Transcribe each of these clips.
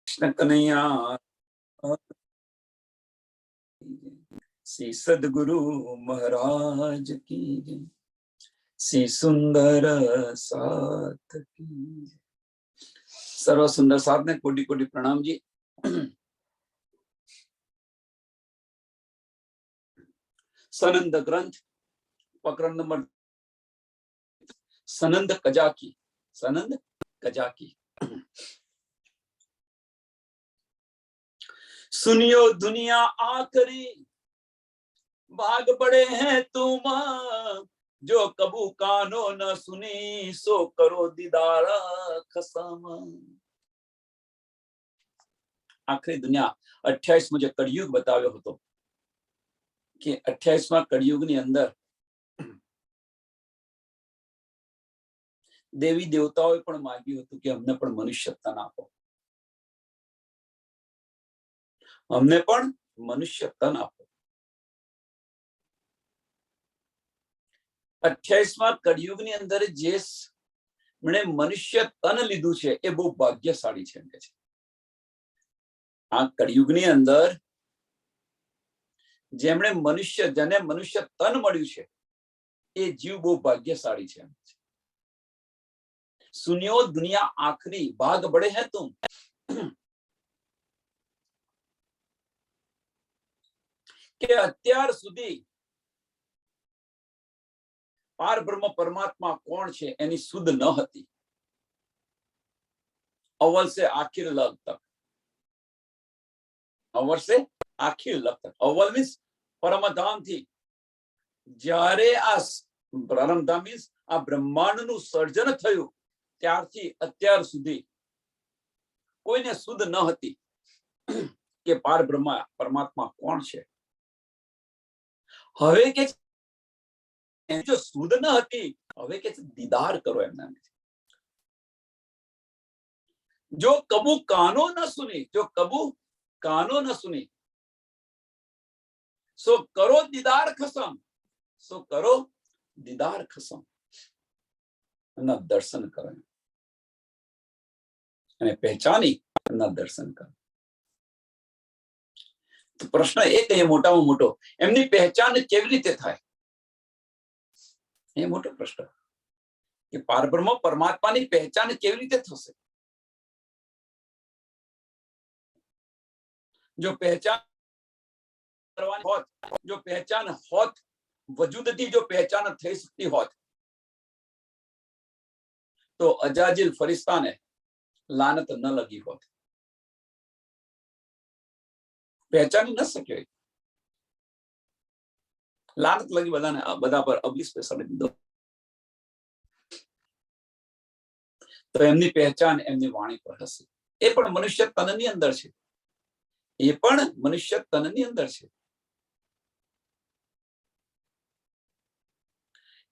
कृष्ण कन्हैया श्री सदगुरु महाराज की जय। श्री सुंदर साथ की सर्व सुंदर साथ ने कोटि कोटि प्रणाम जी। सनंद ग्रंथ प्रकरण नंबर सनंद कजाकी। सनंद कजाकी। सुनियो दुनिया आखरी भाग बड़े हैं तुम, जो कबू कानो न सुनी सो करो दीदार खसम। आखरी दुनिया 28 मुझे कड़युग बताव्यो હતો કે 28માં કળિયુગની અંદર દેવી દેવતાઓએ પણ માંગ્યું હતું કે અમને પણ મનુષ્યત્વન આપો, અમને પણ મનુષ્યત્વન આપો। 28માં કળિયુગની અંદર જે મને મનુષ્યત્વન લીધું છે એ બહુ ભાગ્યશાળી છે એમ કે છે। આ કળિયુગની અંદર જેમણે જેને મનુષ્ય તન મળ્યું છે એ જીવ બહુ ભાગ્યશાળી છે। સુનિયો દુનિયા આખરી ભાગ બड़े हैं तुम, કે અત્યાર સુધી પાર બ્રહ્મ પરમાત્મા કોણ છે એની સુધ ન હતી। અવ્વલ से आखिर लग तक, अव्वल से आखिर लग तक। अव्वल मीन्स परमधाम थी, જ્યારે આ પરમધામ મીન્સ આ બ્રહ્માંડનું સર્જન થયું ત્યારથી અત્યાર સુધી કોઈને સુધ ન હતી કે પાર બ્રહ્મ પરમાત્મા કોણ છે। હવે કે जो सुध न હતી હવે કે દીદાર કરો એમના। जो कबू कानो न सुनी, जो कबू कानो न सुनी सो करो दीदार खसम, सो करो दीदार खसम। એમના દર્શન કરો અને પહેચાની એમના દર્શન કરો। તો પ્રશ્ન એ કે મોટામાં મોટો એમની પહેચાન કેવી રીતે થાય, એ મોટો પ્રશ્ન કે પારબ્રહ્મ પરમાત્માની પહેચાન કેવી રીતે થશે। જો પહેચાન કરવાની હોત, જો પહેચાન હોત, વજૂદથી જો પહેચાન થઈ શકતી હોત તો અજાજીલ ફરિશ્તાને લાનત ન લગી હોત। પહેચાની ન શક્યો, લાનત લગી બધાને, બધા પર અબલીસ બેસાડી દીધો। તો એમની પહેચાન એમની વાણી પર હશે। એ પણ મનુષ્ય તનની અંદર છે, એ પણ મનુષ્ય તનની અંદર છે।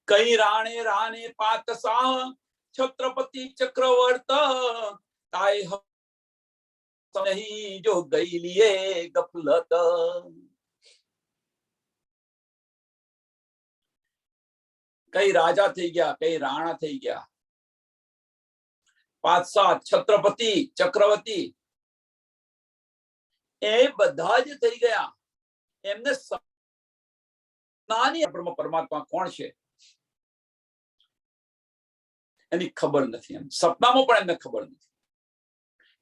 કઈ રાણે રાણે પાતસા छत्रपति चक्रवर्त ताय नहीं जो गई लिए गफलत। कई राजा થઈ ગયા, કઈ રાણા થઈ ગયા, પાતશાહ, છત્રપતિ, ચક્રવર્તી એ બધા જ થઈ ગયા। એમને નાની બ્રહ્મ પરમાત્મા કોણ છે એની ખબર નથી। એમ સપનામાં પણ એમને ખબર નથી।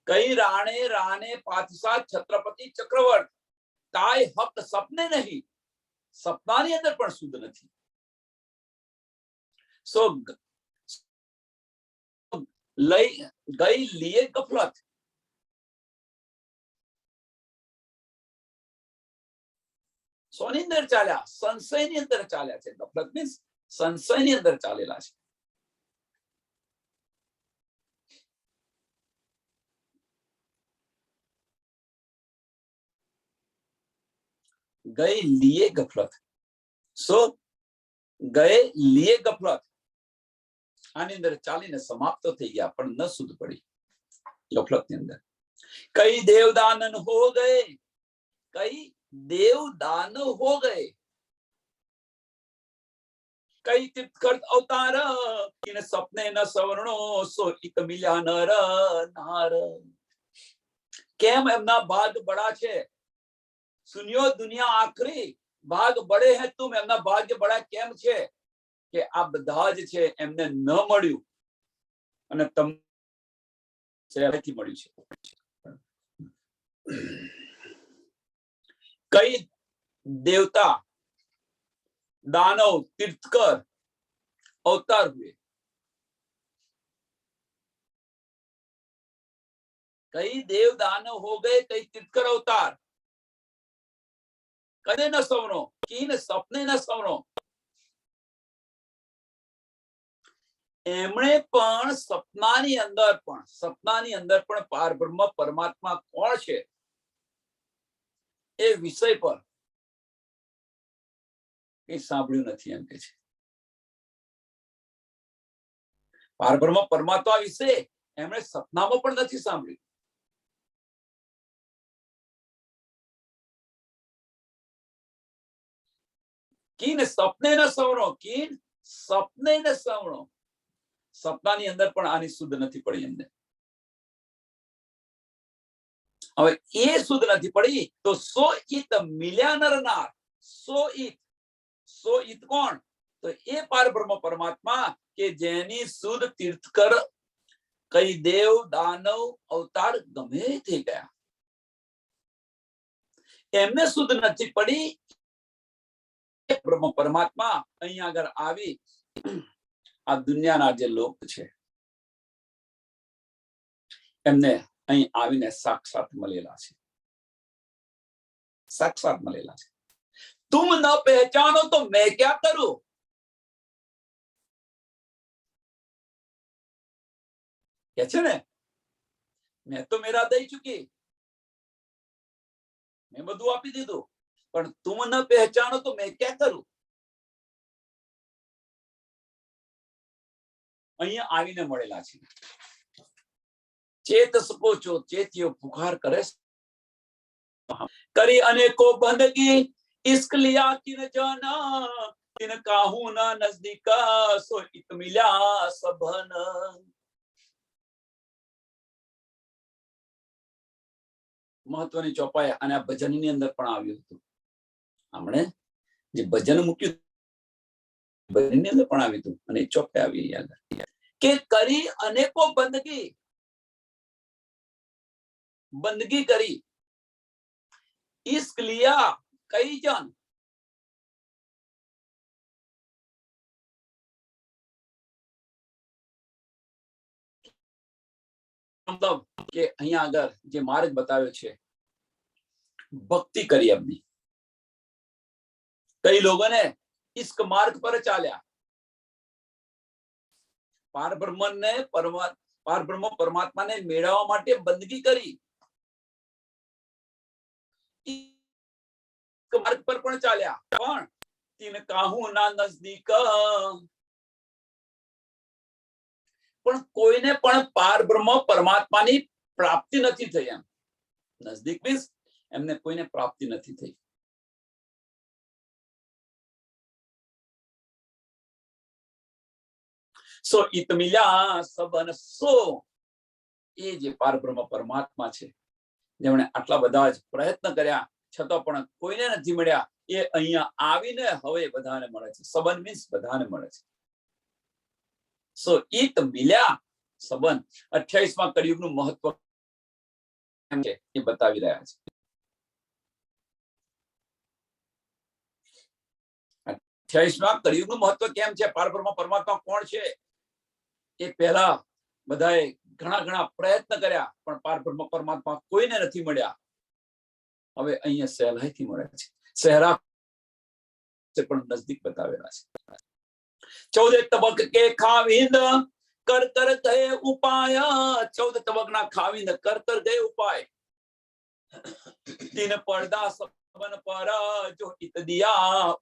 કઈ રાણે રાણે પાતશાહ છત્રપતિ ચક્રવર્ત તાય હક સપને નહીં, સપનાની અંદર પણ શુદ્ધ નથી। સો લઈ ગઈ લીએ ગફલત, સોની અંદર ચાલ્યા, સંશયની અંદર ચાલ્યા છે। ગફલત મીન્સ સંશયની અંદર ચાલેલા છે। गए लिए गफलत, सो गए लिए गफलत આની અંદર ચાલીને સમાપ્ત થઈ ગયા પણ ન સુધ પડી ગફલતની અંદર। કઈ દેવદાનન હો ગए, કઈ દેવદાન हो गए, कई तीर्थकर अवतार इन सपने न सवर्णो सो एक मिल्या नर नार। કેમ એમના ભાગ બડા છે? સુનિયો દુનિયા આખરી ભાગ બડે હે તુમ, એમના ભાગ્ય બડા કેમ છે કે આ બધા જ છે એમને ન મળ્યું અને તમ સહેલાઈથી મળ્યું છે. કઈ देवता दानव तीर्थकर अवतार हुए, कई देव दानव हो गए, कई तीर्थकर अवतार. कदे न सवरो कीन सपने न सवरो. એમણે પણ સપનાની અંદર પણ પારબ્રહ્મ પરમાત્મા કોણ છે એ વિષય પર કઈ સાંભળ્યું નથી એમ કે છે. પારબ્રહ્મ પરમાત્મા વિશે એમણે સપનામાં પણ નથી સાંભળ્યું. કીન સપને ન સવરો, કીન સપને ન સવરો. સપનાની અંદર પણ આની શુદ્ધ નથી પડી એમને. હવે એ શુદ્ધ નથી પડી તો સો ઈત મિલ્યા નર નાર. સો ઈત કોણ? તો એ પારબ્રહ્મ પરમાત્મા કે જેની શુદ્ધ તીર્થકર કઈ દેવ દાનવ અવતાર ગમે થઈ ગયા, એમને શુદ્ધ નથી પડી. બ્રહ્મ પરમાત્મા અહીંયા આગળ આવી આ દુનિયાના જે લોક છે એમને અહીં આવીને સાક્ષાત મળેલા છે. સાક્ષાત મળેલા છે. तुम न पहचानो तो मैं क्या करूं? કે છે ને, મેં તો મેરા દઈ ચુકી, મેં બધું આપી દીધું, પણ तुम न पहचानो तो मैं क्या करूं? અહીંયા આવીને મળેલા છે. ચેત સકો છો, ચેતિયો પુકાર કરે કરી અનેકો બંદગી, इश्क लिया किन जाना, किन काहू ना नजदीक, सो इत मिल्या सबन. મહત્વની ચોપાઈ અને આ ભજનની અંદર પણ આવ્યું હતું. આપણે જે ભજન મૂક્યું ભજનની અંદર પણ આવ્યું હતું અને ચોપાઈ આવી યાદ કે કરી અનેકો બંદગી કરી, इश्क लिया कई जन, मतलब કે અહીંયા આગળ જે માર્ગ બતાવ્યો છે ભક્તિ કરી એમની. કઈ લોકોને ઇશ્ક માર્ગ પર ચાલ્યા, પારબ્રહ્મ પરમાત્માને મેળવવા માટે બંદગી કરી, માર્ગ પર પણ ચાલ્યા, પણ તીન કાહુ ના નજદીક, પણ કોઈને પણ પારબ્રહ્મ પરમાત્માની પ્રાપ્તિ નથી થઈ. એમ નજદીક મીન્સ એમને કોઈને પ્રાપ્તિ નથી થઈ. સો ઈત મિલ્યા સબન. સો એ જે પારબ્રહ્મ પરમાત્મા છે જેમણે આટલા બધા જ પ્રયત્ન કર્યા છતાં પણ કોઈને નથી મળ્યા, એ અહીંયા આવીને હવે બધાને મળે છે. સબન મીન્સ બધાને મળે છે. સો ઈત મિલ્યા સબન. 28મા કળિયુગનું મહત્વ છે એ બતાવી રહ્યા છે. 28મા કળિયુગનું મહત્વ કેમ છે, પારબ્રહ્મ પરમાત્મા કોણ છે એ પહેલા બધાએ ઘણા પ્રયત્ન કર્યા પણ પારબ્રહ્મ પરમાત્મા કોઈને નથી મળ્યા. હવે અહીંયા સહેલાઈથી મળે છે. સહેરા પણ નજદીક બતાવેલા છે. 14 તબક કે ખાવિંદ કર કર ગયે ઉપાય, 14 તબકના ખાવિંદ કર કર ગયે ઉપાય. तीन पर्दा सबन पर जो इत दिया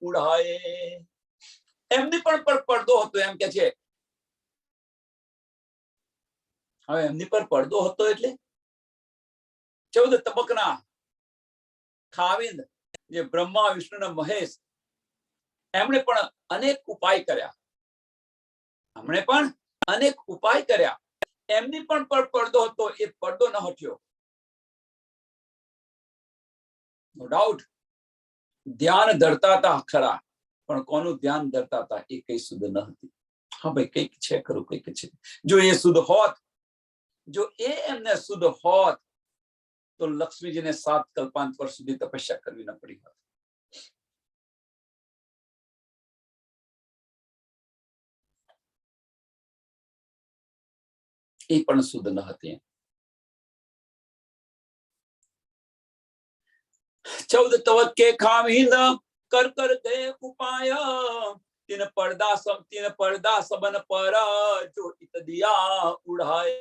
उड़ाए. એમની પણ પડદો હતો એમ કે છે. હવે એમની પર પડદો હતો એટલે 14 તબકના ખાવિંદ જે બ્રહ્મા વિષ્ણુ અને મહેશ એમણે પણ અનેક ઉપાય કર્યા. એમણે પણ અનેક ઉપાય કર્યા. એમની પણ પડદો હતો, એ પડદો ન હટ્યો. નો ડાઉટ ધ્યાન ધરતા હતા ખરા, પણ કોનું ધ્યાન ધરતા હતા એ કઈ શુદ્ધ ન હતી. હા ભાઈ કઈક છે ખરું, કઈક છે. જો એ શુદ્ધ હોત, જો એ એમને શુદ્ધ હોત તો લક્ષ્મીજીને 7 કલ્પાંતર સુધી તપસ્યા કરવી ન પડી હોત. એ પણ શુદ્ધ ન હતી. 14 તવકે ખામીન કર કર દે ઉપાય, તીન પડદા સબન પર જો ઇત દિયા ઉડાય.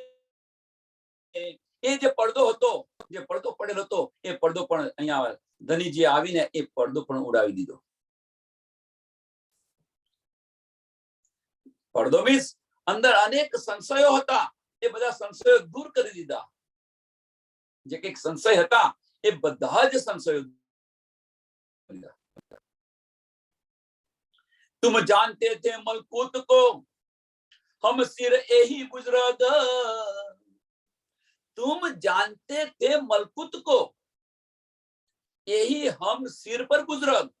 એ જે પડદો હતો, જે પડદો પડેલો હતો, એ પડદો પણ અહીંયા ધનીજી આવીને એ પડદો પણ ઉડાવી દીધો. પડદો મીન્સ અંદર અનેક સંશયો હતા, એ બધા સંશયો દૂર કરી દીધા. જે કઈક સંશય હતા એ બધા જ સંશયો. तुम जानते थे मलकूत को, हम सिर यही बुजुर्ग. तुम जानते थे मलकूत को, यही हम सिर पर बुजुर्ग.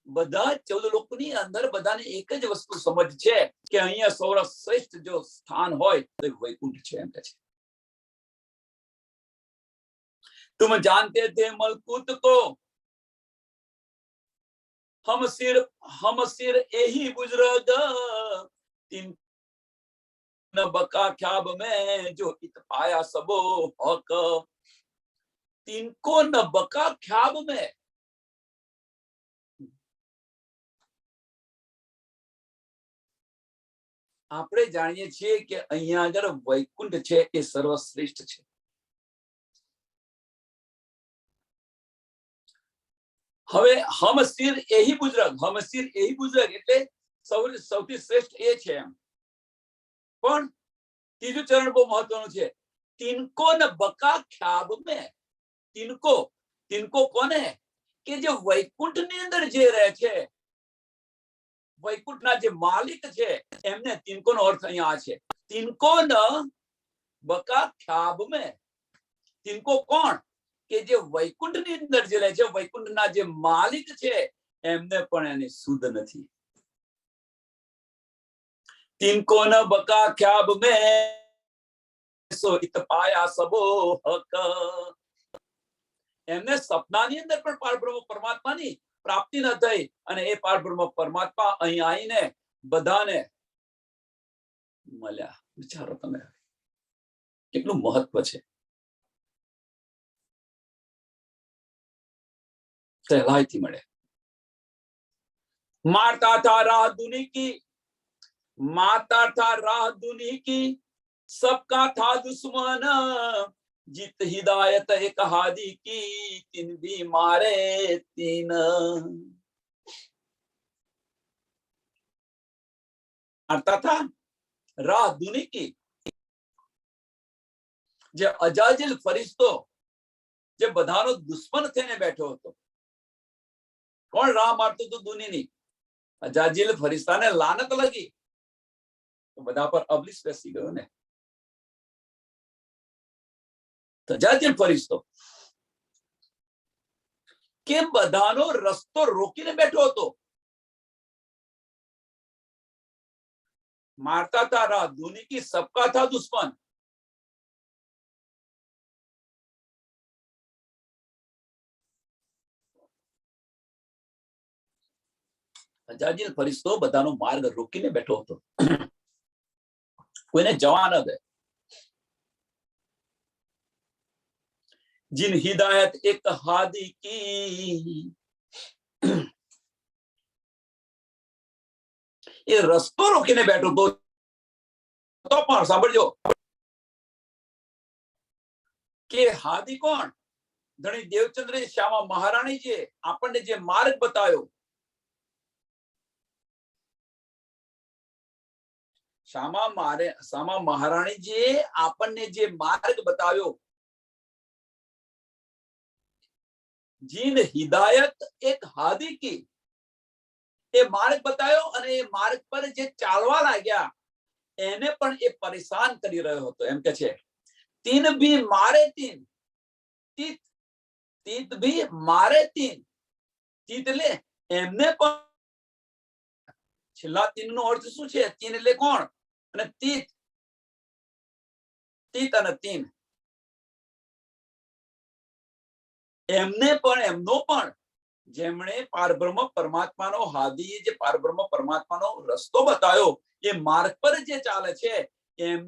બધા 14 લોકોની અંદર બધાને એક જ વસ્તુ સમજ છે કે અહીંયા સૌરાષ્ટ્ર જો સ્થાન હોય તો વૈકુંઠ છે એમ કે છે. तुम जानते थे मलकूत को, हम सिर यही बुजुर्ग. तीन न बका ख्याब में जो इत पाया सबो हक. तिनको न बका ख्याब में. આપણે જાણીએ છીએ કે અહીંયા આગળ વૈકુંઠ છે એ સર્વશ્રેષ્ઠ છે. હવે હમ સિર यही बुजुर्ग, हम सिर यही बुजुर्ग એટલે સૌથી શ્રેષ્ઠ એ છે એમ. પણ ત્રીજું ચરણ બહુ મહત્વનું છે. तिनको न बका ख्याब में. तिनको કોને? કે જે વૈકુંઠની અંદર જે રહે છે, વૈકુંઠના જે માલિક છે એમને તિનકોનો અર્થ અહીંયા આ છે. તિનકો ન બકા ખ્યાબ में. તિનકો કોણ? કે જે વૈકુંઠની અંદર જે રહે છે, વૈકુંઠના જે માલિક છે એમને પણ એની શુદ્ધ નથી. તિનકો ન બકા ખ્યાબ में સો इत पाया सबो हक. એમને સપનાની અંદર પણ પારબ્રહ્મ પરમાત્માની પ્રાપ્તિ ન થઈ અને એ પારબ્રહ્મ પરમાત્મા અહીં આવીને બધાને મળ્યા. વિચારો તમે કેટલું મહત્વ છે. સહેલાઈથી મળે. मारता था राह दुनी की, मारता था राह दुनी की, सबका था दुश्मन. जित हिदायत एक हादी की, तीन भी मारे तीन. मारता था राह दुनी की. જે અજાજિલ ફરિશ્તો જે બધાનો દુશ્મન થઈને બેઠો હતો. કોણ રાહ મારતું હતું દુનીની? અજાજિલ ફરિશ્તાને લાનત લગી તો બધા પર અબલીસ બેસી ગયો ને. અજાજિલ ફરિશ્તો કે બધાનો રસ્તો રોકીને બેઠો હતો. मारता था राह दुनी की, सबका था दुश्मन. અજાજિલ ફરિશ્તો બધાનો માર્ગ રોકીને બેઠો હતો, કોઈને જવા ન દે. जिन हिदायत एक हादी की, એ રસ્તો રોકીને બેઠો તો પણ સાંભળજો કે હાદી કોણ? ધણી દેવચંદ્ર શ્યામા મહારાણીજીએ આપણને જે માર્ગ બતાવ્યો, શ્યામા મહારાણીજીએ આપણને જે માર્ગ બતાવ્યો, જીન હિદાયત એક હાદી की, એ માર્ગ બતાવ્યો અને એ માર્ગ પર જે ચાલવા લાગ્યા એને પણ એ પરેશાન કરી રહ્યો હતો. એમ કે છે तीन भी मारे तीन, तीत तीत भी मारे तीन, तीत એટલે એમને પણ છેલ્લા તીન નો અર્થ શું છે? તીન એટલે કોણ? અને તીત, તીત અને તીન એમને પણ, એમનો પણ, જેમણે પારબ્રહ્મ પરમાત્માનો હાદી, જે પારબ્રહ્મ પરમાત્માનો રસ્તો બતાવ્યો, એ માર્ગ પર જે ચાલે છે એમ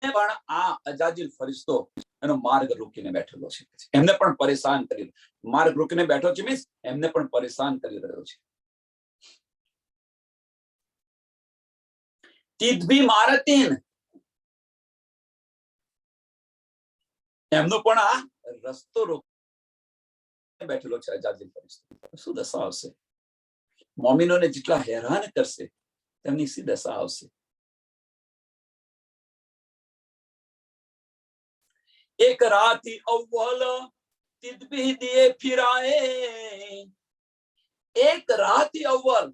પણ આ અજાજીલ ફરિશ્તો એનો માર્ગ રોકીને બેઠેલો છે, એમને પણ પરેશાન કરી, માર્ગ રોકીને બેઠો છે મીન્સ એમને પણ પરેશાન કરી રહ્યો છે. તીત ભી મારે તીન, એમનો પણ આ રસ્તો રોકીને બેઠેલો છે અજાજીલ ફરિશ્તો. શું દશા આવશે? મોમિનોને જેટલા હેરાન કરશે તેમની સી દશા આવશે. एक राती अव्वल तिद भी दिए फिराए, एक राती अव्वल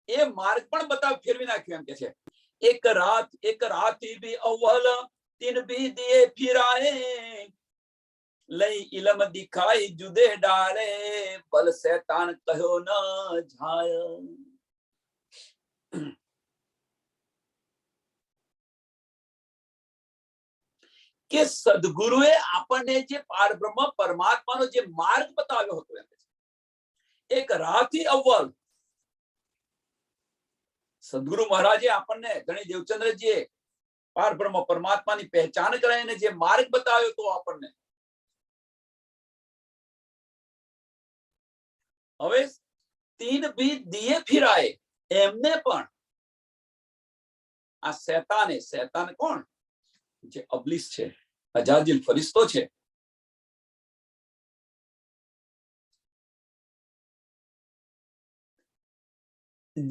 એ માર્ગ પણ બતાવ ફેરવી નાખ્યો એમ કે છે. એક રાતી भी अव्वल तिन भी दिए फिराए, લઈ ઇલમ દિખાઈ જુદે ડાલે, બલ શૈતાન કહ્યો ન જાય. કે સદગુરુએ આપણને જે પારબ્રહ્મ પરમાત્માનો જે માર્ગ બતાવ્યો હતો એમ એક રાતી અવ્વલ સદગુરુ મહારાજે આપણને ધણી દેવચંદ્રજીએ પારબ્રહ્મ પરમાત્માની પહેચાન કરાવીને જે માર્ગ બતાવ્યો હતો આપણને, હવે તીન भी दिए फिराए એમને પણ આ શૈતાને, શૈતાન કોણ? જે અબ્લિસ છે, અજાજીલ ફરિશ્તો છે,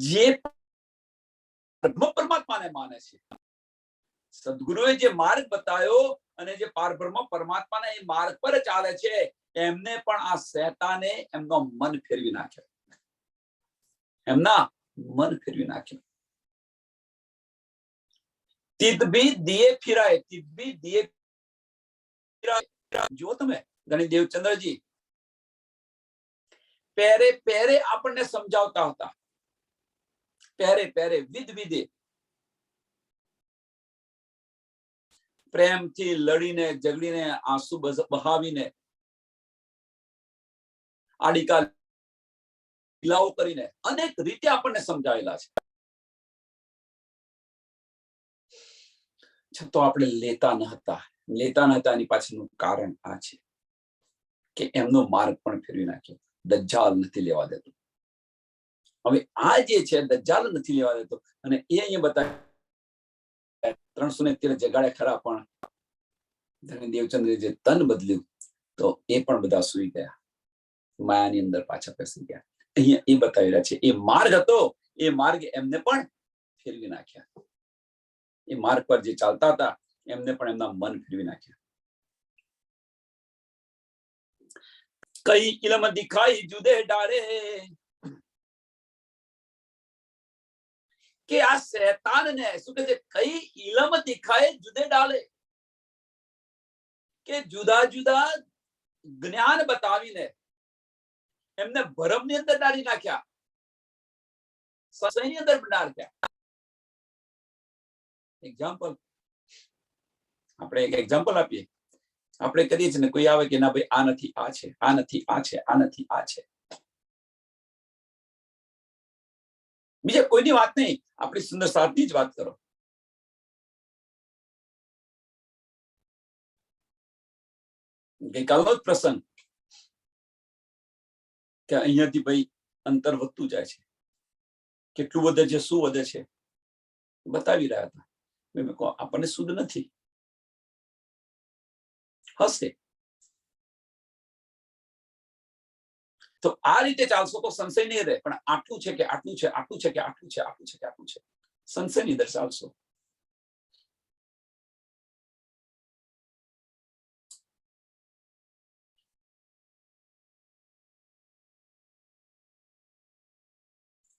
જે પરમાત્માને માને છે. સદગુરુએ જે માર્ગ બતાવ્યો અને જે પારબ્રહ્મ પરમાત્માના એ માર્ગ પર ચાલે છે એમને પણ આ શૈતાને એમનો મન ફેરવી નાખ્યો, એમના મન ફેરવી નાખ્યો. તિદ ભી દિયે ફિરાય, તિદ ભી દિયે ફિરાય. જો તમે ગણિત દેવચંદ્રજી પહેરે પહેરે આપણને સમજાવતા હતા, પહેરે પહેરે વિધ વિધે પ્રેમથી લડીને ઝઘડીને આંસુ બહાવીને આડીકા લીલાઓ કરીને અનેક રીતે આપણને સમજાવેલા છે, છતાં આપણે લેતા ન હતા. એની પાછળનું કારણ આ છે કે એમનો માર્ગ પણ ફેરવી નાખ્યો. દજ્જાલ નથી લેવા દેતો. હવે આ જે છે દજ્જાલ નથી લેવા દેતો અને એ અહીંયા બતાવે 313 જગાડે ખરા પણ ધણી દેવચંદ્રે જે તન બદલ્યું તો એ પણ બધા સુઈ ગયા, માયાની અંદર પાછા બેસી ગયા. અહીંયા એ બતાવી રહ્યા છે એ માર્ગ હતો, એ માર્ગ એમને પણ ફેરવી નાખ્યા. એ માર્ગ પર જે ચાલતા હતા એમને પણ એમના મન ફેરવી નાખ્યા. કઈ ઇલમ દિખાઈ જુદે ડારે, કે આ શૈતાનને શું કહે છે? કઈ ઇલમ દિખાય જુદે ડાલે, કે જુદા જુદા જ્ઞાન બતાવીને એમને ભરમની અંદર ડાળી નાખ્યા, સંશયની અંદર ડાળ્યા. એક્ઝામ્પલ આપણે એક એક્ઝામ્પલ આપીએ. આપણે કરીએ છીએ ને, કોઈ આવે કે ના ભાઈ આ નથી આ છે, આ નથી આ છે, આ નથી આ છે. બીજા કોઈની વાત નહીં, આપણી સુંદર સાધની જ વાત કરો. ગઈકાલનો જ પ્રસંગ કે અહીંયાથી ભાઈ અંતર વધતું જાય છે, કેટલું વધે છે, શું વધે છે બતાવી રહ્યા હતા. મેં કહો આપણને શુદ્ધ નથી, હશે તો આ રીતે ચાલશો તો સંશય નહીં રહે. પણ આટલું છે કે આટલું છે, આટલું છે કે આટલું છે, આટલું છે કે આટલું છે, સંશયની અંદર ચાલશો.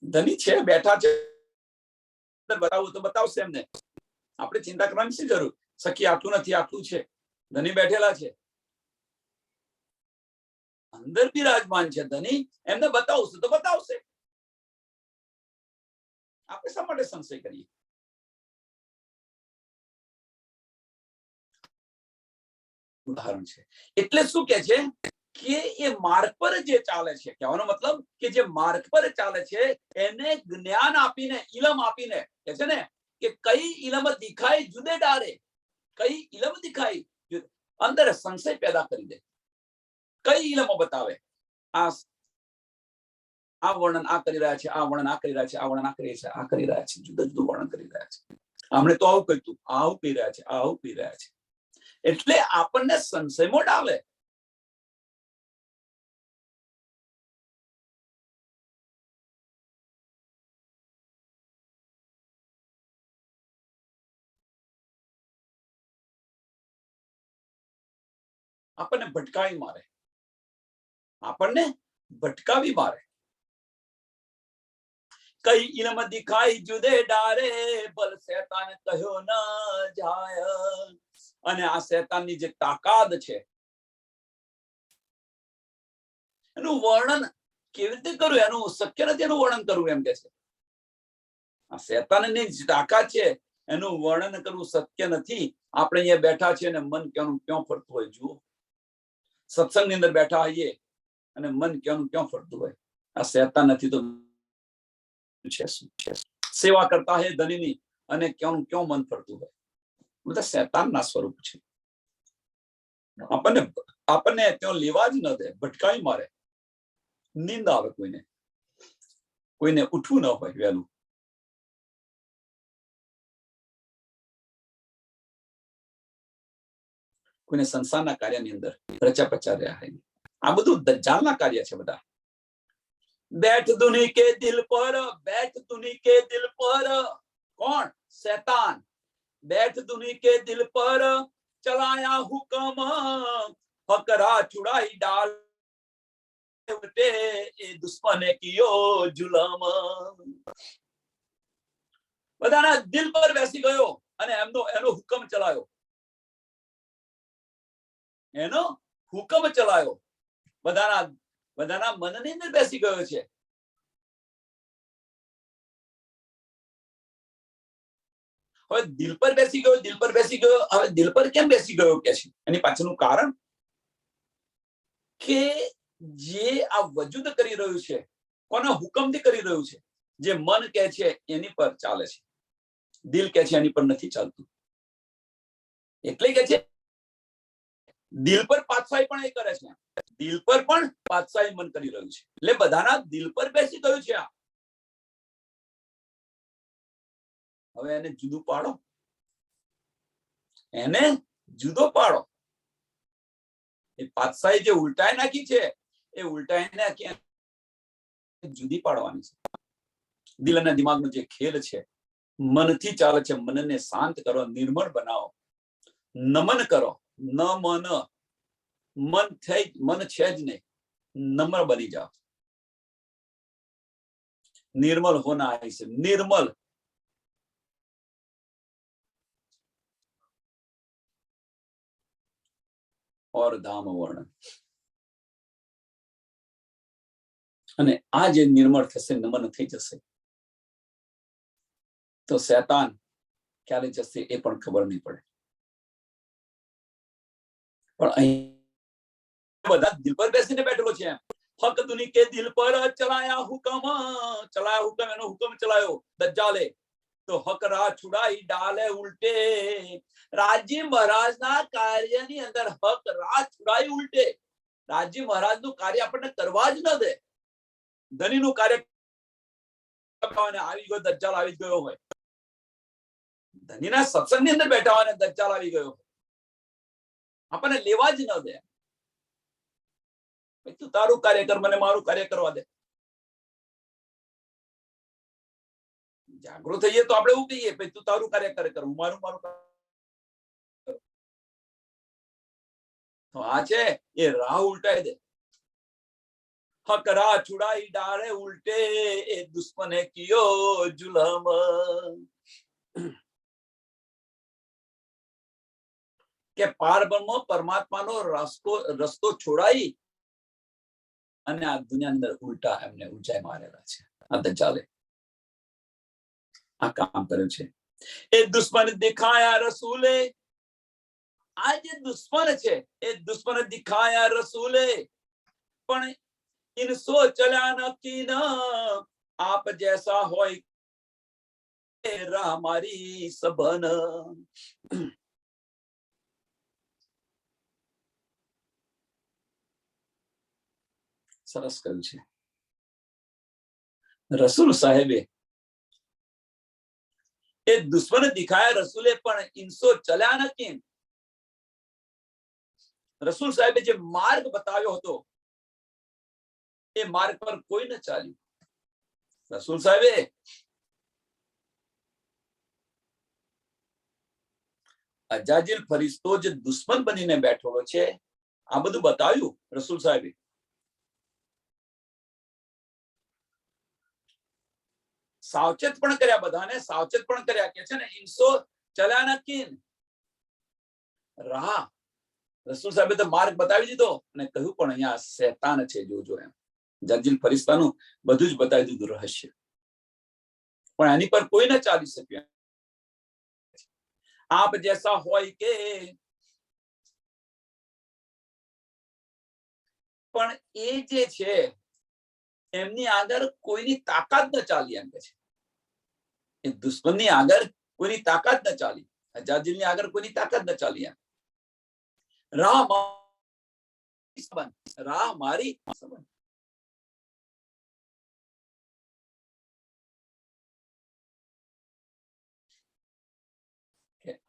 ધની છે બેઠા છે, બતાવું તો બતાવશે એમને. આપણે ચિંતા કરવાની શી જરૂર? સખી આટલું નથી, આટલું છે, ધની બેઠેલા છે, અંદર બિરાજમાન છે ધની, એમને બતાવશે તો બતાવશે. આપણે શા માટે સંશય કરીએ? ઉદાહરણ છે. એટલે શું કે છે કે એ માર્ગ પર જે ચાલે છે, કહેવાનો મતલબ કે જે માર્ગ પર ચાલે છે એને જ્ઞાન આપીને, ઇલમ આપીને, કે છે ને કે કઈ ઇલમ દિખાય જુદે ડારે, કઈ ઇલમ દિખાય અંદર સંશય પેદા કરી દે. કઈ ઇલમો બતાવે? આ વર્ણન આ કરી રહ્યા છે, આ વર્ણન આ કરી રહ્યા છે, આ વર્ણન આ કરી રહ્યા છે, આ કરી રહ્યા છે, જુદા જુદું વર્ણન કરી રહ્યા છે. આમણે તો આવું કહ્યું, આવું કહી રહ્યા છે, આવું કહી રહ્યા છે. એટલે આપણને સંશયમાં ડાલે. આપણને ભટકાવી મારે, આપણને ભટકાવી મારે. કઈ ઇલમ દિખાઈ જુદે ડારે, બલ શૈતાન કહ્યો ન જાય. અને આ શૈતાનની જે તાકાત છે એનું વર્ણન કેવી રીતે કરવું? એનું શક્ય નથી એનું વર્ણન કરવું, એમ કે છે. આ શૈતાનની જે તાકાત છે એનું વર્ણન કરવું શક્ય નથી. આપણે અહીંયા બેઠા છીએ અને મન ક્યાંનું ક્યાં ફરતું હોય. જુઓ, સત્સંગની અંદર બેઠા હોઈએ અને મન ક્યાંનું ક્યાં ફરતું હોય. આ શૈતાન નથી તો સેવા કરતા હે ધનીની અને ક્યાંનું ક્યાં મન ફરતું હોય. બધા શૈતાનના સ્વરૂપ છે. આપણને ત્યાં લેવા જ ન દે, ભટકાઈ મારે. નીંદ આવે કોઈને ઉઠવું ન હોય વહેલું. કોઈને સંસારના કાર્યની અંદર રચા પચા રહ્યા હોય. આ બધું દજ્જાલના કાર્ય છે બધા. बैठ दुनी के दिल पर, बैठ दुनी के दिल पर. कौन? शैतान. बैठ दुनी के दिल पर चलाया हुक्म, फकरा चुड़ाई डाल ए दुश्मने कियो जुलम. બધાના દિલ પર બેસી ગયો અને એનો હુકમ ચલાયો. એનો હુકમ ચલાયો. બધાના મનની અંદર બેસી ગયો છે. હવે દિલ પર બેસી ગયો, દિલ પર બેસી ગયો. હવે દિલ પર કેમ બેસી ગયો કે છે? એની પાછળનું કારણ કે જે આ વજૂદ કરી રહ્યું છે, કોના હુકમથી કરી રહ્યું છે? જે મન કહે છે એની પર ચાલે છે, દિલ કહે છે એની પર નથી ચાલતું. એટલે કે છે દિલ પર પાતશાહી પણ એ કરે છે. દિલ પર પણ પાતશાહી મન કરી રહ્યું છે. એટલે બધાના દિલ પર બેસી ગયું છે આ. હવે એને જુદું પાડો, એને જુદો પાડો. એ પાતશાહી જે ઉલટાઈ નાખી છે એ ઉલટાઈને જુદી પાડવાની છે. દિલ અને દિમાગનો જે ખેલ છે, મનથી ચાલે છે. મનને શાંત કરો, નિર્મળ બનાવો, નમન કરો. ન મન છે જ નહીં, નમ્ર બની જાઓ. निर्मल होना है इसे, निर्मल. और धाम વર્ણન. અને આ જે નિર્મળ થશે, નમન થઈ જશે, તો શૈતાન ક્યારે જશે એ પણ ખબર નહીં પડે. પણ અહીં બધા દિલ પર બેસીને બેઠેલો છે. હક દુની કે દિલ પર ચલાયા હુકમ, એનો હુકમ ચલાયો દજ્જાલે. તો હક રા છુડાઈ ડાલે ઉલટે. રાજી મહારાજના કાર્યની અંદર હક રા છુડાઈ ઉલટે. રાજી મહારાજનું કાર્ય આપણને કરવા જ ન દે. ધનીનું કાર્ય આવી ગયો, દજ્જાલ આવી ગયો હોય. ધનીના સત્સંગની અંદર બેઠા હોય ને દજ્જાલ આવી ગયો હોય, આપણને લેવા જ ન દે. તું તારું કાર્ય કર, મને મારું કાર્ય કરવા દે. જાગૃત થઈએ તો આપણે એવું કહીએ, તું તારું કાર્ય કરે કર, હું મારું તો આ છે એ રાહ ઉલટાઈ દે. હક રાહ છુડાઈ ડાળે ઉલટે, એ દુશ્મને કિયો જુલમ. કે પારબ્રહ્મ પરમાત્માનો રસ્તો છોડાઈ અને આ દુનિયા અંદર ઉલટા એમને ઊંચાઈ મારેલા છે. આ દજ્જાલે આ કામ કર્યું છે. એ દુશ્મન દિખાયા રસૂલે, આ જે દુશ્મન છે એ દુશ્મન દિખાયા રસૂલે, પણ ઇનસો ચલ્યા નકી ન આપ જૈસા હોય મારી સબન. સરસ કહ્યું છે રસૂલ સાહેબે. એ દુશ્મન દિખાયા રસૂલે પણ ઇનસો ચલ્યા નકી. રસૂલ સાહેબે જે માર્ગ બતાવ્યો હતો એ માર્ગ પર કોઈ ન ચાલ્યું. રસૂલ સાહેબે અજાજીલ ફરિશ્તો જે દુશ્મન બનીને બેઠેલો છે આ બધું બતાવ્યું રસૂલ સાહેબે. સાવચેત પણ કર્યા, બધાને સાવચેત પણ કર્યા. કે છે ને ઇનસો ચલ્યા નકી રાહ. રસૂલ સાહેબે તો માર્ગ બતાવી દીધો અને કહ્યું પણ અહીંયા શૈતાન છે, જોજો એમ. જજીલ ફરિશ્તાનું બધું જ બતાવી દીધું રહસ્ય, પણ એની પર કોઈ ન ચાલી શક્યું. આપ જૈસા હોય કે, પણ એ જે છે એમની આગળ કોઈની તાકાત ન ચાલી. એમ કે છે એ દુશ્મનની આગળ કોઈની તાકાત ન ચાલી, અજાજીલની આગળ કોઈની તાકાત ન ચાલી. એમ રાહ મારી સબન.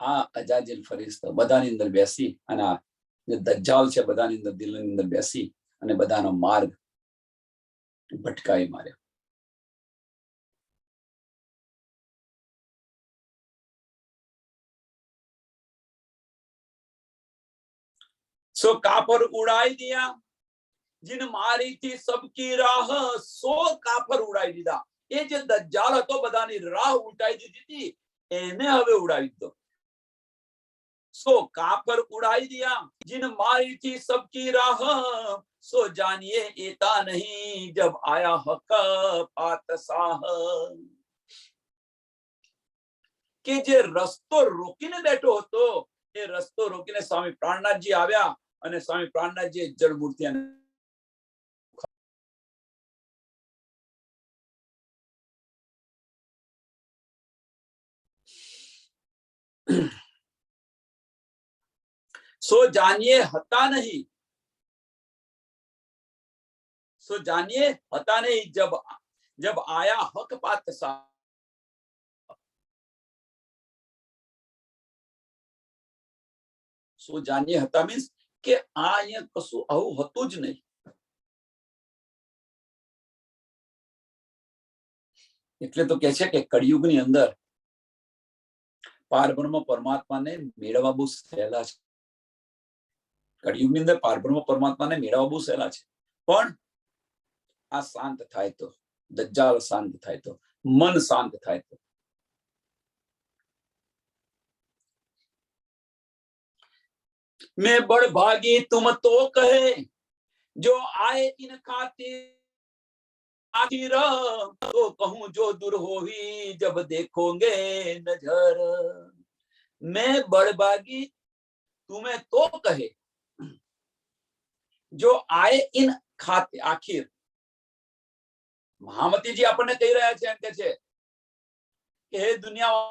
આ અજાજીલ ફરિશ્તો બધાની અંદર બેસી અને આ જે દજ્જાલ છે બધાની અંદર દિલની અંદર બેસી અને બધાનો માર્ગ ભટકાઈ માર્યો. सो काफर उड़ाई दिया जिन मारी थी सबकी राह, सो काफर उड़ाई દીધા. એ જે દજ્જાલ હતો બધાની રાહ ઉલટાઈ દીધી હતી એને હવે ઉડાવી દીધો. सो काफर उड़ाई दिया जिन मारी थी सबकी राह, सो जानिए एता नहीं जब आया हक पातशाह. કે જે રસ્તો રોકીને બેઠો હતો એ રસ્તો રોકીને સ્વામી પ્રાણનાથજી આવ્યા અને સ્વામી પ્રાણનાથજી જળમૂર્તિ सो जानिए हता नहीं, सो जानिए हता नहीं जब आया हक पातशाह. सो जानिए हता मीन्स કે આ અહીંયા કશું આવું હતું જ નહીં. એટલે તો કે છે કે કળિયુગની અંદર પારબ્રહ્મ પરમાત્માને મેળવવા બહુ સહેલા છે. કળિયુગની અંદર પારબ્રહ્મ પરમાત્માને મેળવવા બહુ સહેલા છે, પણ આ શાંત થાય તો, દજ્જાલ શાંત થાય તો, મન શાંત થાય તો. मैं बड़ भागी तुम तो कहे जो आए इन खातिर आखिर, तो कहूं जो दूर हो ही जब देखोगे नजर. मैं बड़ भागी तुम्हें तो कहे जो आए इन खातिर आखिर. મહામતીજી આપણને કહી રહ્યા છે એમ કે છે કે હે દુનિયા,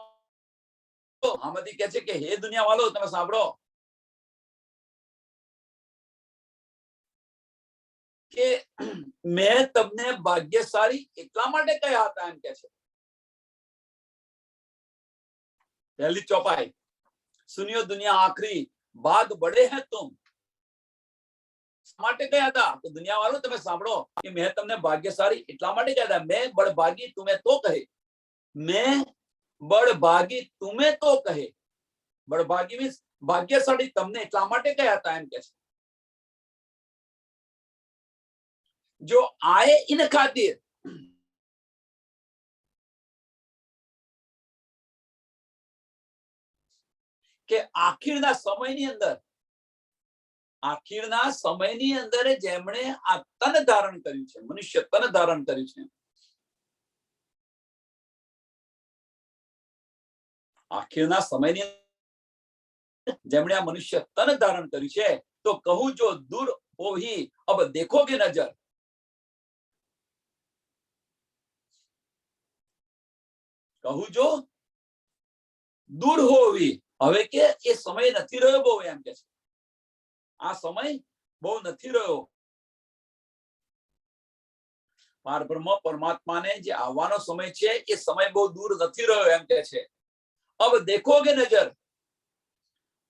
મહામતી કહે છે કે હે દુનિયા વાળો તમે સાંભળો કે મેં તમને ભાગ્યશાળી એટલા માટે કહ્યા હતા એમ કે છે. पहली चौपाई सुनियो दुनिया आखिरी बाद बड़े हैं तुम. માટે કહ્યા હતા તો દુનિયા વાળો તમે સાંભળો કે મેં તમને ભાગ્યશાળી એટલા માટે કહ્યા હતા. મેં બળભાગી તુમે તો કહે, મેં બળભાગી તુમે તો કહે. બળભાગી મીન્સ ભાગ્યશાળી તમને એટલા માટે કહ્યા હતા એમ કે છે. જો આए इन खातिर, કે આખીરના સમયની અંદર જેમણે આ તન ધારણ કર્યું છે, મનુષ્ય તન ધારણ કર્યું છે, આખીરના સમયની જેમણે આ મનુષ્ય તન ધારણ કર્યું છે, તો કહું જો દૂર હોવી અબ દેખોગે નજર, કહું જો દૂર હોવી, હવે કે એ સમય નથી રહ્યો બહુ, એમ કે છે આ સમય બહુ નથી રહ્યો. પરબ્રહ્મ પરમાત્માને જે આવવાનો સમય છે એ સમય બહુ દૂર નથી રહ્યો, એમ કે છે. અબ દેખોગે નજર,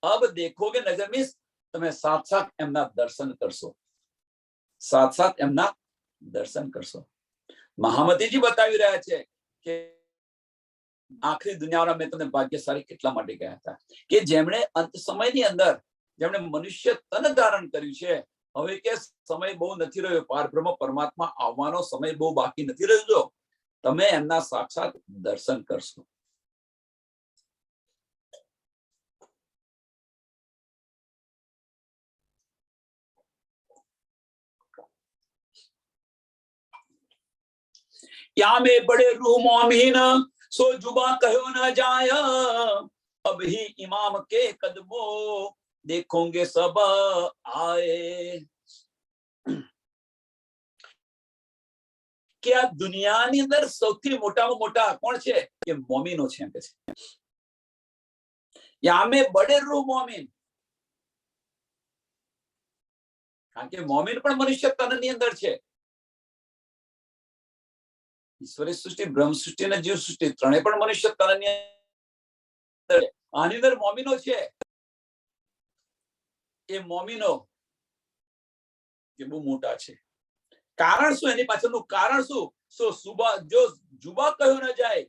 અબ દેખોગે નજર મીન્સ તમે સાક્ષાત એમના દર્શન કરશો, સાક્ષાત એમના દર્શન કરશો. મહામતીજી બતાવી રહ્યા છે કે આખરી દુનિયાના મેં તમને ભાગ્યશાળી કેટલા માટે કહ્યા હતા કે જેમણે અંત સમયની અંદર જેમણે મનુષ્ય તન ધારણ કર્યું છે, હવે કે સમય બહુ નથી રહ્યો, પરબ્રહ્મ પરમાત્મા આવવાનો સમય બહુ બાકી નથી રહ્યો, તમે એમના સાક્ષાત દર્શન કરશો. या में बड़े रूह मोमीन सो जुबा कहो न जाय, अब ही इमाम के कदमों देखोगे सब आए. કે આ દુનિયાની અંદર સૌથી મોટામાં મોટા કોણ છે કે મોમીનો છે, એમ કે છે. યા में बड़े रूह मोमीन, કારણ કે મોમીન પણ મનુષ્ય તનની અંદર છે. ઈશ્વરી સૃષ્ટિ, બ્રહ્મ સૃષ્ટિ અને જીવ સૃષ્ટિ ત્રણે પણ મનુષ્ય તનની અંદર, આની અંદર મોમીનો છે. એ મોમીનો એ બહુ મોટા છે. કારણ શું? એની પાછળનું કારણ શું? સુબા જો જુબા કહ્યું ન જાય,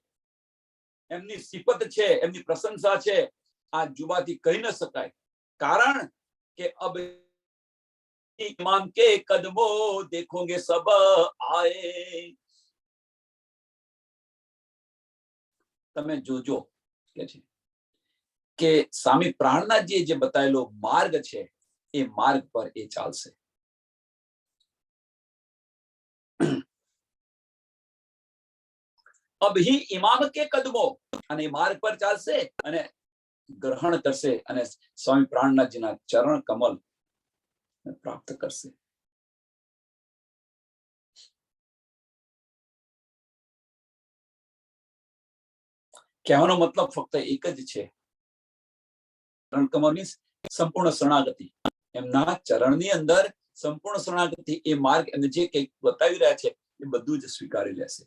એમની સિફત છે, એમની પ્રશંસા છે, આ જુબાથી કહી ન શકાય. કારણ કે અબ ઇમામ કે કદમો દેખોગે સબ આए. તમે જોજો કે સ્વામી પ્રાણનાથજીએ જે બતાવેલો માર્ગ છે એ માર્ગ પર એ ચાલશે. अब ही इमाम के कदमों, અને માર્ગ પર ચાલશે અને ગ્રહણ કરશે અને સ્વામી પ્રાણનાથજીના ચરણ કમલ પ્રાપ્ત કરશે. કહેવાનો મતલબ ફક્ત એક જ છે, ચરણ કમલની સંપૂર્ણ શરણાગતિ, એમના ચરણની અંદર સંપૂર્ણ શરણાગતિ, એ માર્ગ એમને જે કંઈક બતાવી રહ્યા છે એ બધું જ સ્વીકારી લેશે.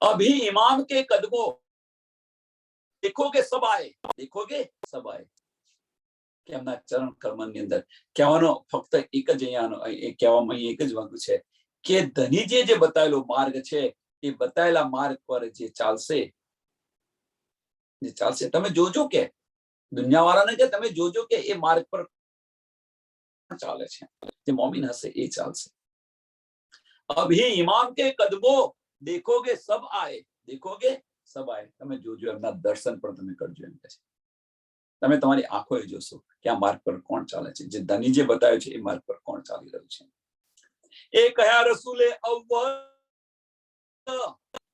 अभी इमाम के कदमों देखोगे सब आए, देखोगे सब आए. કે એમના ચરણ કર્મની અંદર કહેવાનો ફક્ત એક જ અહીંયાનો કહેવામાં એક જ વાંધું છે કે ધનીજીએ જે બતાવેલો માર્ગ છે એ બતાવેલા માર્ગ પર જે ચાલશે, તમે જોજો કે દુનિયાવાળાને કે તમે જોજો કે એ માર્ગ પર ચાલે છે, જે મોમીન હશે એ ચાલશે. અભી ઇમામ કે કદમો દેખોગે સબ આए, દેખોગે સબ આए. તમે જોજો, એમના દર્શન પણ તમે કરજો, એમ કે છે. તમે તમારી આંખોએ જોશો કે આ માર્ગ પર કોણ ચાલે છે, જે ધની જે બતાવ્યું છે એ માર્ગ પર કોણ ચાલી રહ્યું છે. એ કયા રસૂલે અવ્વલ,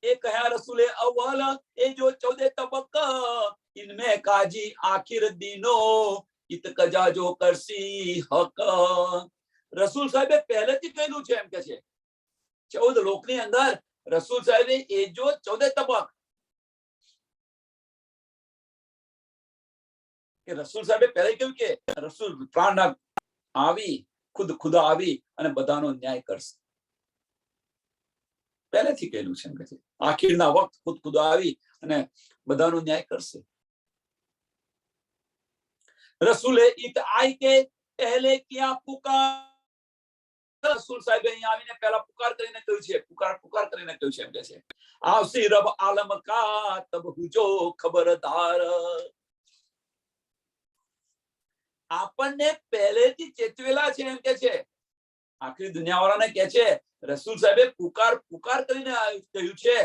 એ કયા રસૂલે અવ્વલ, એ જો 14 તબક્કા, ઇનમે કાજી આખિર દિનો ઇત કજા જો કરસી હક. રસૂલ સાહેબે પહેલેથી કહેલું છે, એમ કે છે 14 લોકની અંદર રસૂલ સાહેબે એ જો 14 તબક, કે રસૂલ સાહેબે પહેલા કહ્યું કે રસૂલ પ્રાણનાથ આવી, ખુદા આવી અને બધાનો ન્યાય કરશે. પહેલેથી કહેલું છે, એમ કે છે આખીરના વખત ખુદા આવી અને બધાનો ન્યાય કરશે. રસૂલે ઈત આઈ કે પહેલે કિયા પુકાર, રસૂલ સાહેબે અહીં આવીને પહેલા પુકાર કરીને કહ્યું છે, પુકાર કરીને કહ્યું છે, એમ કે છે આવસી રબ આલમ કા તબ હુજો ખબરદાર. આપણને પહેલેથી ચેતવેલા છે, એમ કે છે આખરી દુનિયાવાળાને કહે છે, રસૂલ સાહેબે પુકાર કરીને કહ્યું છે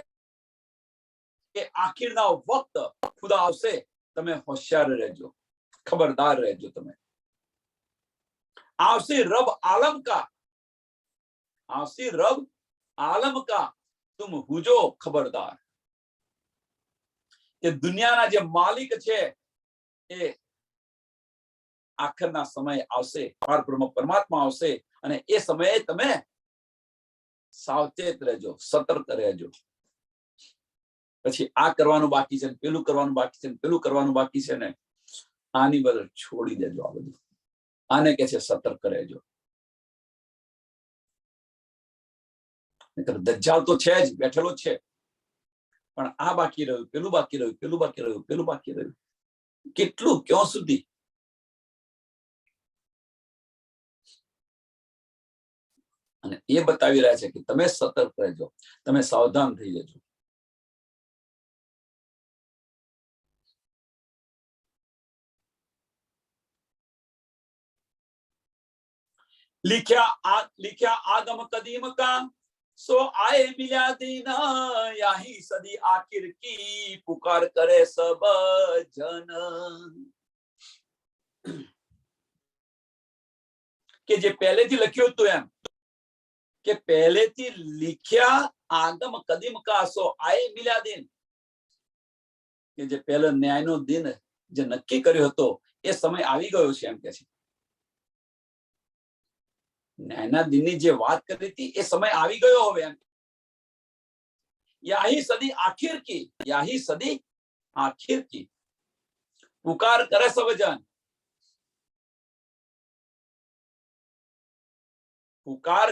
કે આખીરના વખત ખુદા આવશે, તમે હોશિયાર રહેજો, ખબરદાર રહેજો. તમે આવશે રબ આલમ કા, આવશે રબ આલમ કા, તુમ હુજો ખબરદાર. કે દુનિયાના જે માલિક છે એ આખરના સમય આવશે, પરમાત્મા આવશે, અને એ સમયે તમે સાવચેત રહેજો, સતર્ક રહેજો. પછી આ કરવાનું બાકી છે, પેલું કરવાનું બાકી છે, પેલું કરવાનું બાકી છે ને, આની બદલ છોડી દેજો. આ બધું આને કે છે સતર્ક રહેજો. દજ્જાલ તો છે જ, બેઠેલો જ છે, પણ આ બાકી રહ્યું, પેલું બાકી રહ્યું, પેલું બાકી રહ્યું, પેલું બાકી રહ્યું. કેટલું, ક્યાં સુધી? અને એ બતાવી રહ્યા છે કે તમે સતર્ક રહેજો, તમે સાવધાન થઈ જજો. लिख्या आगम कदीम का, सो आए मिला दिन, याही सदी आखिर की, पुकार करे सब जन. કે જે પહેલેથી લખ્યું હતું એમ, કે પહેલેથી લખ્યા આગમ કદીમ કા, સો આએ મિલા દિન, કે જે પહેલો ન્યાયનો દિન જે નક્કી કર્યો હતો એ સમય આવી ગયો છે એમ કે છે. ન્યાયના દિનની જે વાત કરી હતી એ સમય આવી ગયો હવે એમ. યાહી સદી આખિર કી, યાહી સદી આખિર કી, પુકાર કરે સબ જન. પુકાર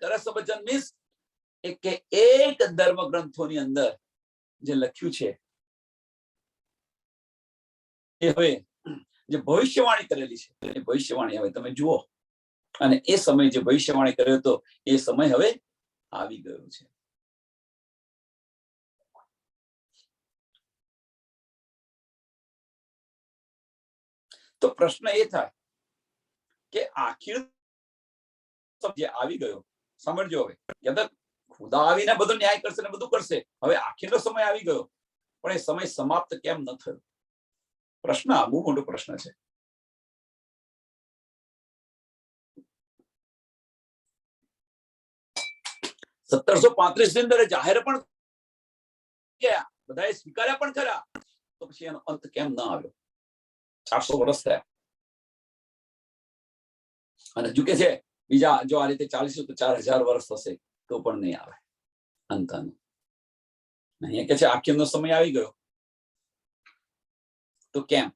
કરે સબ જન મીન્સ કે એક ધર્મ ગ્રંથોની અંદર જે લખ્યું છે એ હવે જે ભવિષ્યવાણી કરેલી છે એ ભવિષ્યવાણી હવે તમે જુઓ. અને એ સમય જે ભવિષ્યવાણી કર્યો હતો એ સમય હવે આવી ગયો છે. તો પ્રશ્ન એ થાય કે આખિર જે આવી ગયો, સમજો હવે ખુદા આવીને બધો ન્યાય કરશે ને બધું કરશે, હવે આખિરનો સમય આવી ગયો, પણ એ સમય સમાપ્ત કેમ ન થયો? પ્રશ્ન આ બહુ મોટો પ્રશ્ન છે. ₹1735 ની અંદર જાહેર પણ ગયા, બધાએ સ્વીકાર્યા પણ ખરા, તો પછી એનો અંત કેમ ન આવ્યો? 400 વર્ષ થયા અને હજુ કે છે બીજા જો આ રીતે ચાલીશું તો 4000 વર્ષ થશે તો પણ નહીં આવે અંતનો. અહીંયા કે છે આખીરનો સમય આવી ગયો, તો કેમ?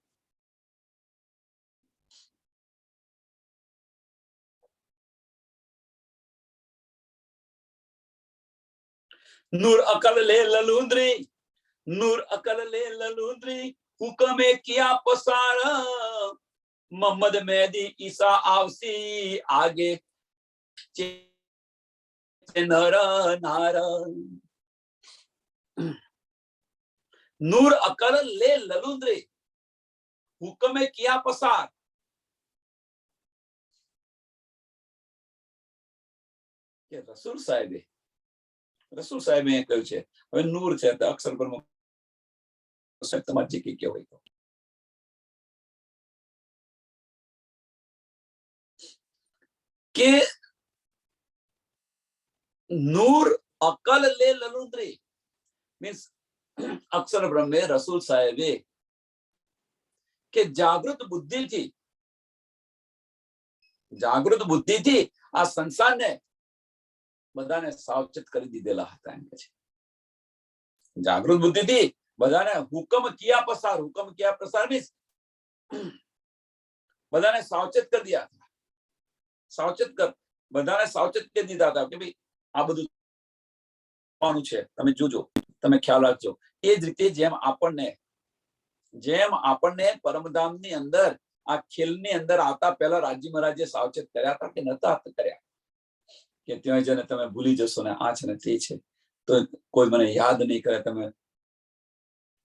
नूर अकल ले ललूंद्री, नूर अकल ले ललूंद्री, हुक्मे किया पसार, मोहम्मद मेहदी ईसा आवसी आगे नर नार. नूर अकल ले ललूंद्री, हुक्मे किया पसार. કે રસૂલ સાહેબે કહ્યું છે, હવે નૂર છે તો અક્ષર પર તમારે જે કઈ કહેવાય તો. કે નૂર અકલ લે લલુંદ્રી મીન્સ અક્ષર બ્રહ્મે રસૂલ સાહેબે કે જાગૃત બુદ્ધિથી આ સંસારને બધાને સાવચેત કરી દીધેલા હતા એમ કે છે. જાગૃત બુદ્ધિથી બધાને હુકમ કિયા પસાર મીન્સ બધાને સાવચેત કરી દીધા હતા. બધાને સાવચેત કરી દીધા હતા કે ભાઈ આ બધું છે, તમે જોજો, તમે ખ્યાલ રાખજો. એ જ રીતે જેમ આપણને પરમધામની અંદર આ ખેલની અંદર આવતા પહેલા રાજી મહારાજે સાવચેત કર્યા હતા કે નતા કર્યા, કે ત્યાં જઈને તમે ભૂલી જશો ને આ છે ને તે છે તો કોઈ મને યાદ નહીં કરે તમે.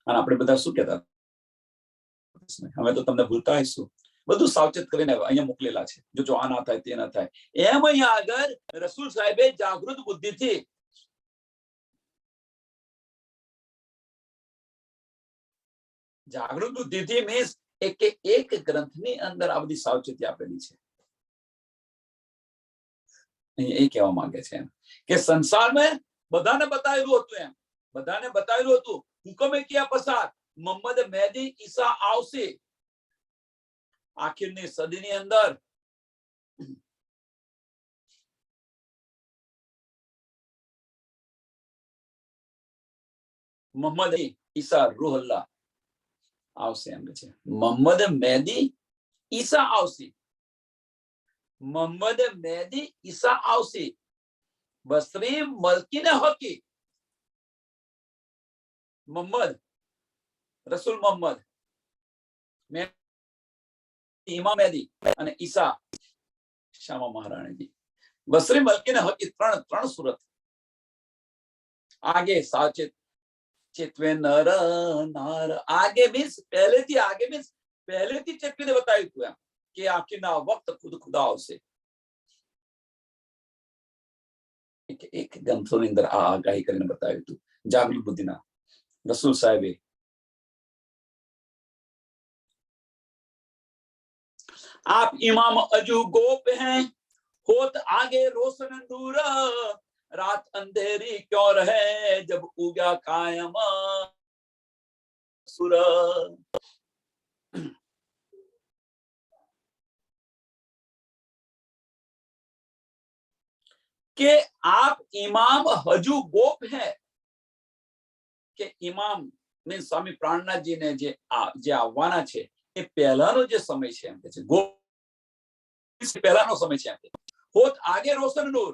અને આપણે બધા શું કહેતા, અમે તો તમને ભૂલતા હશું, બધું સાવચેત કરીને અહીંયા મોકલેલા છે, જો આ ના થાય તે ના થાય. એમ અહીંયા આગળ રસૂલ સાહેબે જાગૃત બુદ્ધિથી મીન્સ એક ગ્રંથની અંદર આ બધી સાવચેતી આપેલી છે. એ કહેવા માંગે છે કે સંસારમાં બધાને બતાવેલું હતું, એમ બધાને બતાવેલું હતું. હુકમે કિયા પસાર મોહમ્મદ મહેદી ઈસા આવશે આખિરની સદીની અંદર. મોહમ્મદ ઈસા રૂહલ્લાહ આવશે એમ છે. મોહમ્મદ મહેદી ઈસા આવશે, મોહમ્મદ મહેદી ઈસા આવશે. બસરી મલકીને હકી મોહમ્મદ રસૂલ મોહમ્મદ ઇમામ મહેદી અને ઈસા શામા મહારાણીજી. બસરી મલકીને હકી ત્રણ સુરત. આગે સાવચેત ચેતવે નર નાર. આગે મીન્સ પહેલેથી, આગે મીન્સ પહેલેથી ચેતવીને બતાવ્યું હતું એમ કે આખીના વખત ખુદા આવશે. એક ગ્રંથોની અંદર આ આગાહી કરીને બતાવ્યું હતું જાગૃત બુદ્ધિના રસૂલ સાહેબે. आप इमाम अजू गोप हैं, होत आगे रोशन नूर, रात अंधेरी क्यों रहे जब उगा कायम सुर. કે આપ ઇમામ હજુ ગોપ હે, કે ઇમામ મીન સ્વામી પ્રાણનાથજી ને જે આવવાના છે એ પહેલાનો જે સમય છે એમ કે છે. ગોપ પહેલાનો સમય છે એમ કે. હોત આગે રોશન નૂર,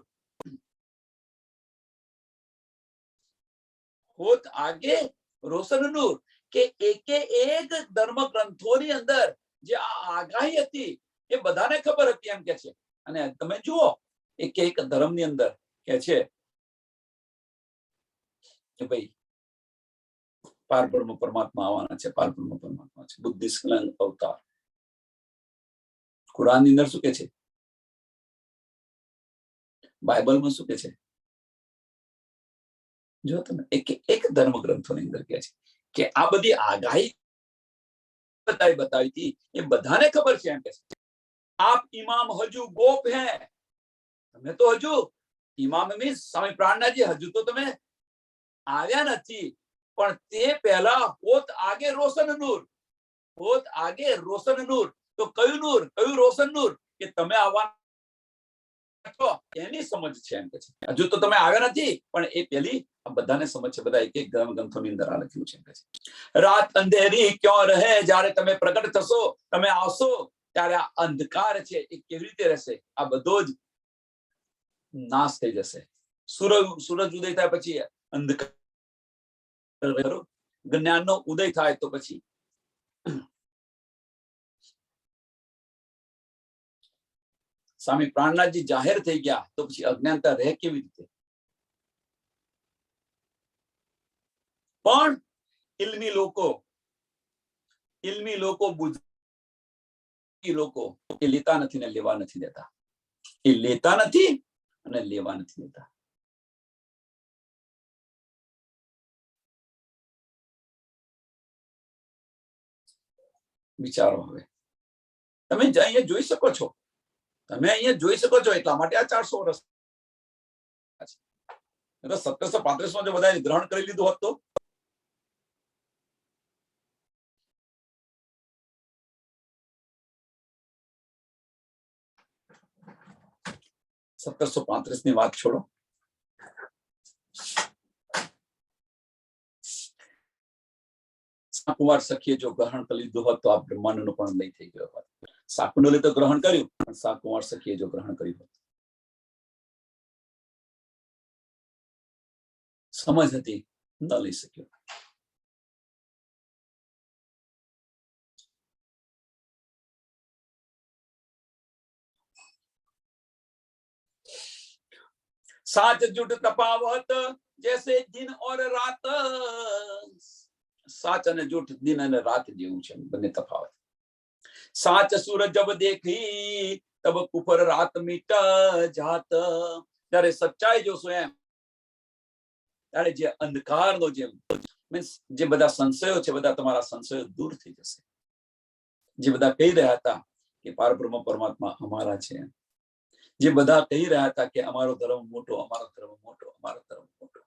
હોત આગે રોશન નૂર, કે એકે એક ધર્મ ગ્રંથોની અંદર જે આ આગાહી હતી એ બધાને ખબર હતી એમ કે છે. અને તમે જુઓ એક ધર્મની અંદર કે છે કે ભાઈ પારબ્રહ્મ પરમાત્મા આવવાના છે, પારબ્રહ્મ પરમાત્મા છે, બુદ્ધિ સ્ખલન અવતાર. કુરાનની અંદર શું કે છે, બાઇબલમાં શું કે છે, જો તમે એક ધર્મ ગ્રંથોની અંદર કે છે કે આ બધી આગાહી બતાવી હતી એ બધાને ખબર છે એમ કે છે. આપ ઇમામ હજુ ગોપ હે, તમે તો હજુ ઇમામ મીન્સ સ્વામી પ્રાણનાથજી હજુ તો તમે આવ્યા નથી, પણ તે પહેલા હોત આગે રોશન નૂર, હોત આગે રોશન નૂર. તો કયું નૂર, કયું રોશન નૂર કે તમે આવવાના એની સમજ છે એમ કે છે. હજુ તો તમે આવ્યા નથી પણ એ પેલી બધાને સમજ છે. બધા એક ગ્રંથોની અંદર આ લખ્યું છે એમ કે છે. રાત અંધેરી ક્યાં રહે, જ્યારે તમે પ્રગટ થશો, તમે આવશો ત્યારે આ અંધકાર છે એ કેવી રીતે રહેશે, આ બધો જ નાશ થઈ જશે. સૂરજ ઉદય થાય પછી અંધકાર, જ્ઞાનનો ઉદય થાય તો પછી સ્વામી પ્રાણનાથજી જાહેર થઈ ગયા તો પછી અજ્ઞાનતા રહે કેવી રીતે? પણ ઇલ્મી લોકો બુદ્ધિ લોકો એ લેતા નથી ને લેવા નથી દેતા. એ લેતા નથી અને લેવા નથી દેતા. વિચારો. હવે તમે અહીંયા જોઈ શકો છો, તમે અહીંયા જોઈ શકો છો. એટલા માટે આ 400 વર્ષ 1735 જો બધાએ ગ્રહણ કરી લીધું હોત તો ની વાત છોડો. સાકુમાર સખીએ જો ગ્રહણ કરી લીધું હોત તો આ બ્રહ્માંડનો પણ લઈ થઈ ગયો હોત. સાકુંડલે તો ગ્રહણ કર્યું, પણ સાકુમાર સખીએ જો ગ્રહણ કર્યું હોત, સમજ હતી ન લઈ શક્યો. साच जुट तफावत जैसे दिन और रात. સાચ અને જૂઠ દિન અને રાત જેવું છે, બંને તફાવત. साच सूर जब देखी तब कुफर रात मिट जात। ત્યારે સચ્ચાઈ જોશો એમ ત્યારે જે અંધકારનો જે મીન્સ જે બધા સંશયો છે બધા તમારા સંશયો દૂર થઈ જશે। જે બધા કહી રહ્યા હતા કે પારબ્રહ્મ પરમાત્મા અમારા છે, જે બધા કહી રહ્યા હતા કે અમારો ધર્મ મોટો, અમારો ધર્મ મોટો, અમારો ધર્મ મોટો,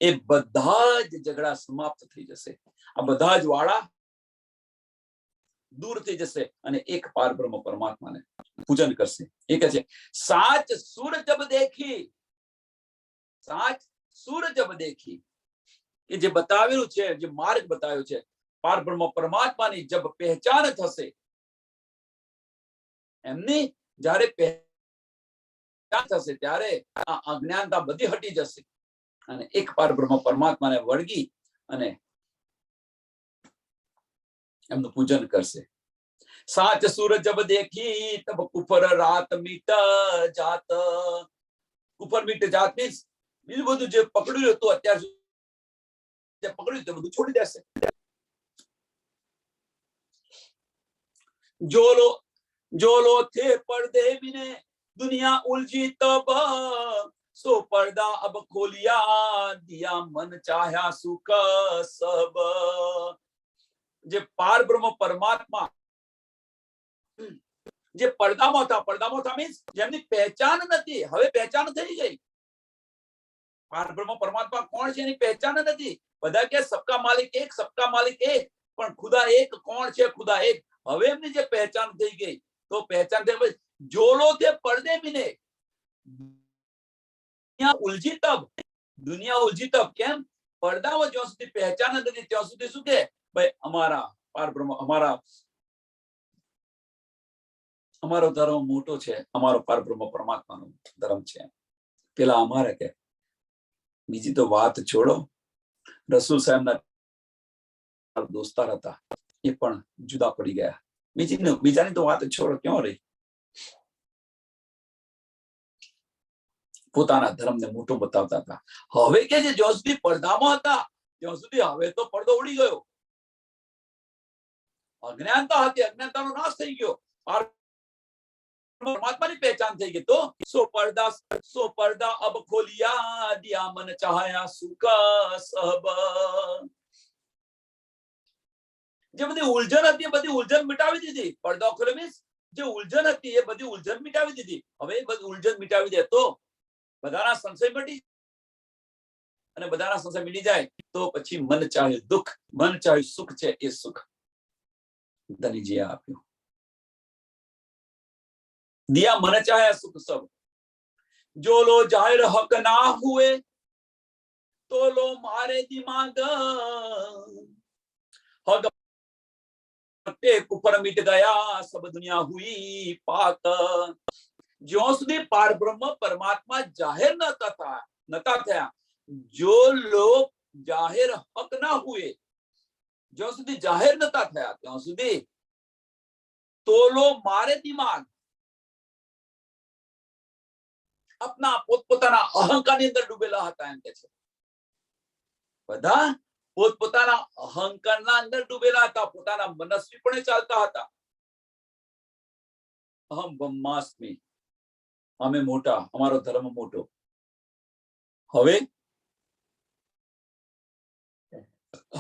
એ બધા જ ઝઘડા સમાપ્ત થઈ જશે। આ બધા જ વાળા दूर થઈ જશે અને એક પારબ્રહ્મ પરમાત્માને પૂજન કરશે। એ કહે છે સાચ સુર જબ દેખી, સાચ સુર જબ देखी, કે જે બતાવેલું છે, જે માર્ગ બતાવ્યો છે પારબ્રહ્મ પરમાત્માની જબ પહેચાન થશે, એમની જ્યારે પહેચાન થશે ત્યારે આ અજ્ઞાનતા બધી હટી જશે અને એક પારબ્રહ્મ પરમાત્માને વળગી અને એમનું પૂજન કરશે। સાચ સુર જબ देखी तब कुफर रात मिट जात। कुफर मिट जात मीन्स બીજું બધું જે પકડ્યું હતું અત્યાર સુધી જે પકડ્યું તે બધું છોડી દેશે। जो लो थे पर्दे बिने दुनिया उलझी तब, सो पर्दा अब खोलिया दिया मन चाह्या सुख सब। જે પારબ્રહ્મ પરમાત્મા જે પડદામાં હતા મીન્સ જેમની પહેચાન નથી, હવે પહેચાન થઈ ગઈ। પારબ્રહ્મ પરમાત્મા કોણ છે એની પહેચાન નથી। બધા કે સબકા માલિક એક, સબકા માલિક એક, પણ ખુદા એક કોણ છે? ખુદા એક। હવે એમની જે પહેચાન થઈ ગઈ તો પહેચાન થઈ ગઈ। જોલો તે પડદે બીને दुनिया उलझी तब, दुनिया उलझी तब કેમ? પડદામાં જ્યાં સુધી પહેચાન નથી ત્યાં સુધી શું કે ભાઈ અમારા પારબ્રહ્મ અમારો ધર્મ મોટો છે, અમારો પારબ્રહ્મ પરમાત્માનો ધર્મ છે। પેલા અમારે કે બીજી તો વાત છોડો, રસૂલ સાહેબના દોસ્તાર હતા એ પણ જુદા પડી ગયા। બીજાની તો વાત છોડો, ક્યાં રહી? પોતાના ધર્મને મોટો બતાવતા હતા। હવે કે જે જ્યાં સુધી પડદામાં હતા ત્યાં સુધી હવે તો પડદો ઉડી ગયો। અજ્ઞાનતા હતી, અજ્ઞાનતાનો નાશ થઈ ગયો, પરમાત્માની પહેચાન થઈ ગઈ। તો सो पर्दा अब खोलिया दिया मन चाह्या सुख सब। જે બધી ઉલઝન હતી એ બધી ઉલઝન મિટાવી દીધી। પડદો ખોલ્યો મીન્સ જે ઉલઝન હતી એ બધી ઉલઝન મિટાવી દીધી। હવે એ બધી ઉલઝન મિટાવી દે તો બધાના સંશય મટી, અને બધાના સંશય મિટી જાય તો પછી મન ચાહે દુઃખ, મન ચાહે સુખ છે એ સુખ ધનીજીએ આપ્યું। दिया मन चाहे सुख सब। जो लो जाहिर हक ना हुए तो लो मारे दिमाग, हक कुफर मिट गया सब दुनिया हुई पाक। ज्यों સુધી પારબ્રહ્મ પરમાત્મા જાહેર નતા થયા, જો લોક જાહેર હક ના હુએ, જ્યાં સુધી જાહેર નતા થયા ત્યાં સુધી તોલો મારે દિમાગ, अपना પોતપોતાના અહંકારની અંદર ડૂબેલા હતા। એમ કે છે બધા પોતપોતાના અહંકારના અંદર ડૂબેલા હતા, પોતાના મનસ્વીપણે ચાલતા હતા। અહમ બ્રહ્માસ્મિ, અમે મોટા, અમારો ધર્મ મોટો। હવે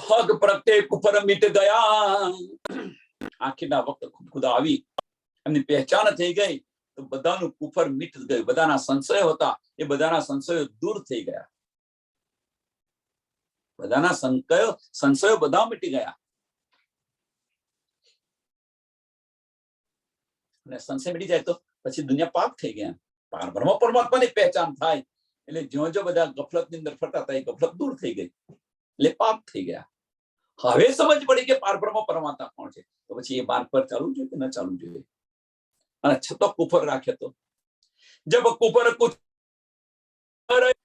હક પ્રત્યે કુફર મિટ ગયા। આખીના વખત ખુદા આવી, એમની પહેચાન થઈ ગઈ તો બધાનું કુફર મિટ ગયું। બધાના સંશયો હતા એ બધાના સંશયો દૂર થઈ ગયા। બધાના સંશયો બધા મિટી ગયા। અને સંશય મિટી જાય તો પછી દુનિયા પાક થઈ ગયા। પારબ્રહ્મ પરમાત્માની પહેચાન થાય એટલે જ્યાં જો બધા ગફલતની અંદર ફરતા હતા એ ગફલત દૂર થઈ ગઈ એટલે પાપ થઈ ગયા। હવે સમજ પડી કે પારબ્રહ્મ પરમાત્મા કોણ છે તો પછી એ માર્ગ પર ચાલવું જોઈએ કે ન ચાલવું જોઈએ। અને છતાં કુફર રાખ્યો તો જબ કુફર કુછ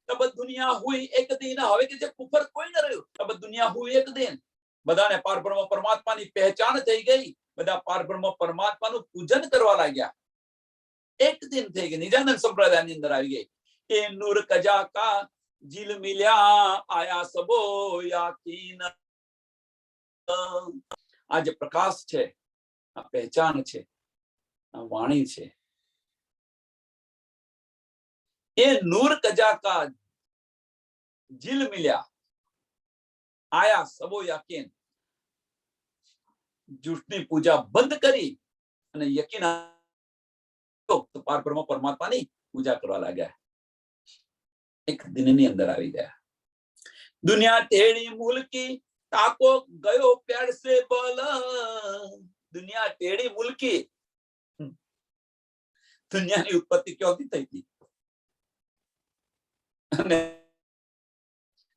તબ દુનિયા હુઈ એક દિન। હવે કે જે કુફર કોઈ ન રહ્યું તબ દુનિયા હુઈ એક દિન। બધાને પારબ્રહ્મ પરમાત્માની પહેચાન થઈ ગઈ, બધા પારબ્રહ્મ પરમાત્માનું પૂજન કરવા લાગ્યા। એક દિન થઈ ગઈ, નિજાનંદ સંપ્રદાયની અંદર આવી ગઈ। એ નૂર કજા કા જીલ મિલ્યા આયા સબો યાકીન। આ જે પ્રકાશ છે આ પહેચાન છે, આ વાણી છે. એ નૂર કજા કા જીલ મિલ્યા આયા સબો યકીન. જૂઠની પૂજા બંધ કરી અને યકીન તો પારબ્રહ્મ પરમાત્માની પૂજા કરવા લાગ્યા. એક દિનની અંદર આવી ગયા. દુનિયા ટેડી મુલકી તાકો ગયો પેડ સે બલ. દુનિયા ટેડી મુલકી. દુનિયાની ઉત્પત્તિ ક્યાંથી થઈ હતી અને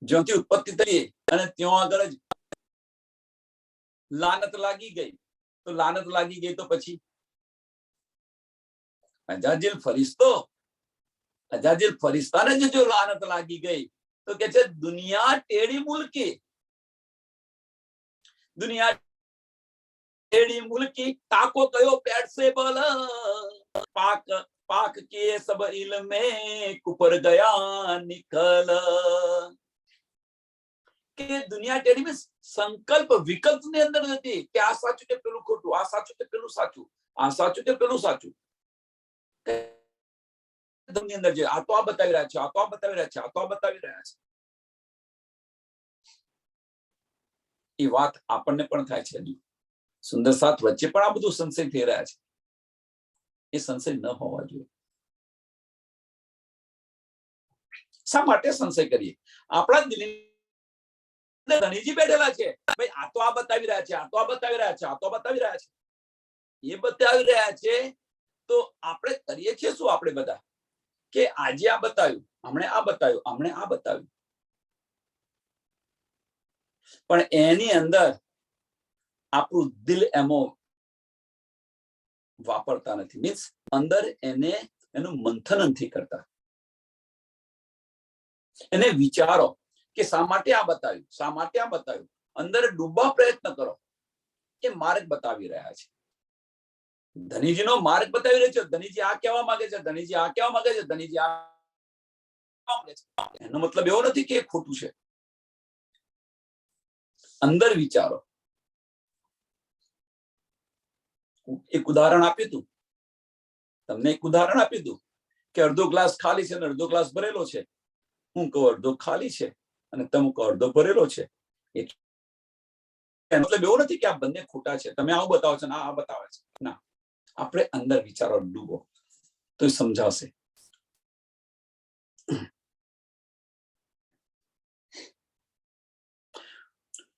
જ્યાંથી ઉત્પત્તિ થઈ અને ત્યાં આગળ જ લાનત લાગી ગઈ. તો લાનત લાગી ગઈ તો પછી અજાજીલ ફરિશ્તાને જો લાનત લાગી ગઈ તો કે છે દુનિયા ટેડી મુલકી. દુનિયા ટેડી મુલકી તાકો કયો પેટ સે બલ. પાક પાક કે સબ ઇલ્મે કુપર ગયા નિકલ. કે દુનિયા ટેડી में સંકલ્પ વિકલ્પ ની અંદર નથી કે આ સાચું કે પેલું ખોટું, આ સાચું કે પેલું સાચું, આ સાચું કે પેલું સાચું. અંદર જે આ તો આ બતાવી રહ્યા છે, આ તો આ બતાવી રહ્યા છે, આ તો આ બતાવી રહ્યા છે. એ વાત આપણને પણ થાય છે. હજુ સુંદર સાથ વચ્ચે પણ આ બધું સંશય થઈ રહ્યા છે. એ સંશય ન હોવા જોઈએ. શા માટે સંશય કરીએ? આપણા દિલની ધણીજી બેઠેલા છે, ભાઈ આ તો આ બતાવી રહ્યા છે, આ તો આ બતાવી રહ્યા છે, આ તો બતાવી રહ્યા છે. એ બતાવી રહ્યા છે તો આપણે કરીએ છીએ શું? આપણે બધા કે આજે આ બતાવ્યું, હમણે આ બતાવ્યું, હમણે આ બતાવ્યું, પણ એની અંદર આપણું દિલ એમાં વાપરતા નથી. મીન્સ અંદર એનું મંથન નથી કરતા. એને વિચારો કે શા માટે આ બતાવ્યું, શા માટે આ બતાવ્યું. અંદર ડૂબવા પ્રયત્ન કરો. એ માર્ગ બતાવી રહ્યા છે. ધનીજીનો માર્ગ બતાવી રહ્યો છે. ધનીજી આ કહેવા માંગે છે, ધનીજી આ કહેવા માંગે છે, ધનીજી આ માંગે છે. એનો મતલબ એવો નથી કે એ ખોટું છે. અંદર વિચારો. એક ઉદાહરણ આપ્યું હતું તમને, એક ઉદાહરણ આપ્યું હતું કે અડધો ગ્લાસ ખાલી છે અને અડધો ગ્લાસ ભરેલો છે. હું કહું અડધો ખાલી છે અને તમે કહો અડધો ભરેલો છે. મતલબ એવું નથી કે આ બંને ખોટા છે, તમે આવું બતાવો છો ને આ બતાવે છે. ના, આપણે અંદર વિચારો ડૂબો તો સમજાશે.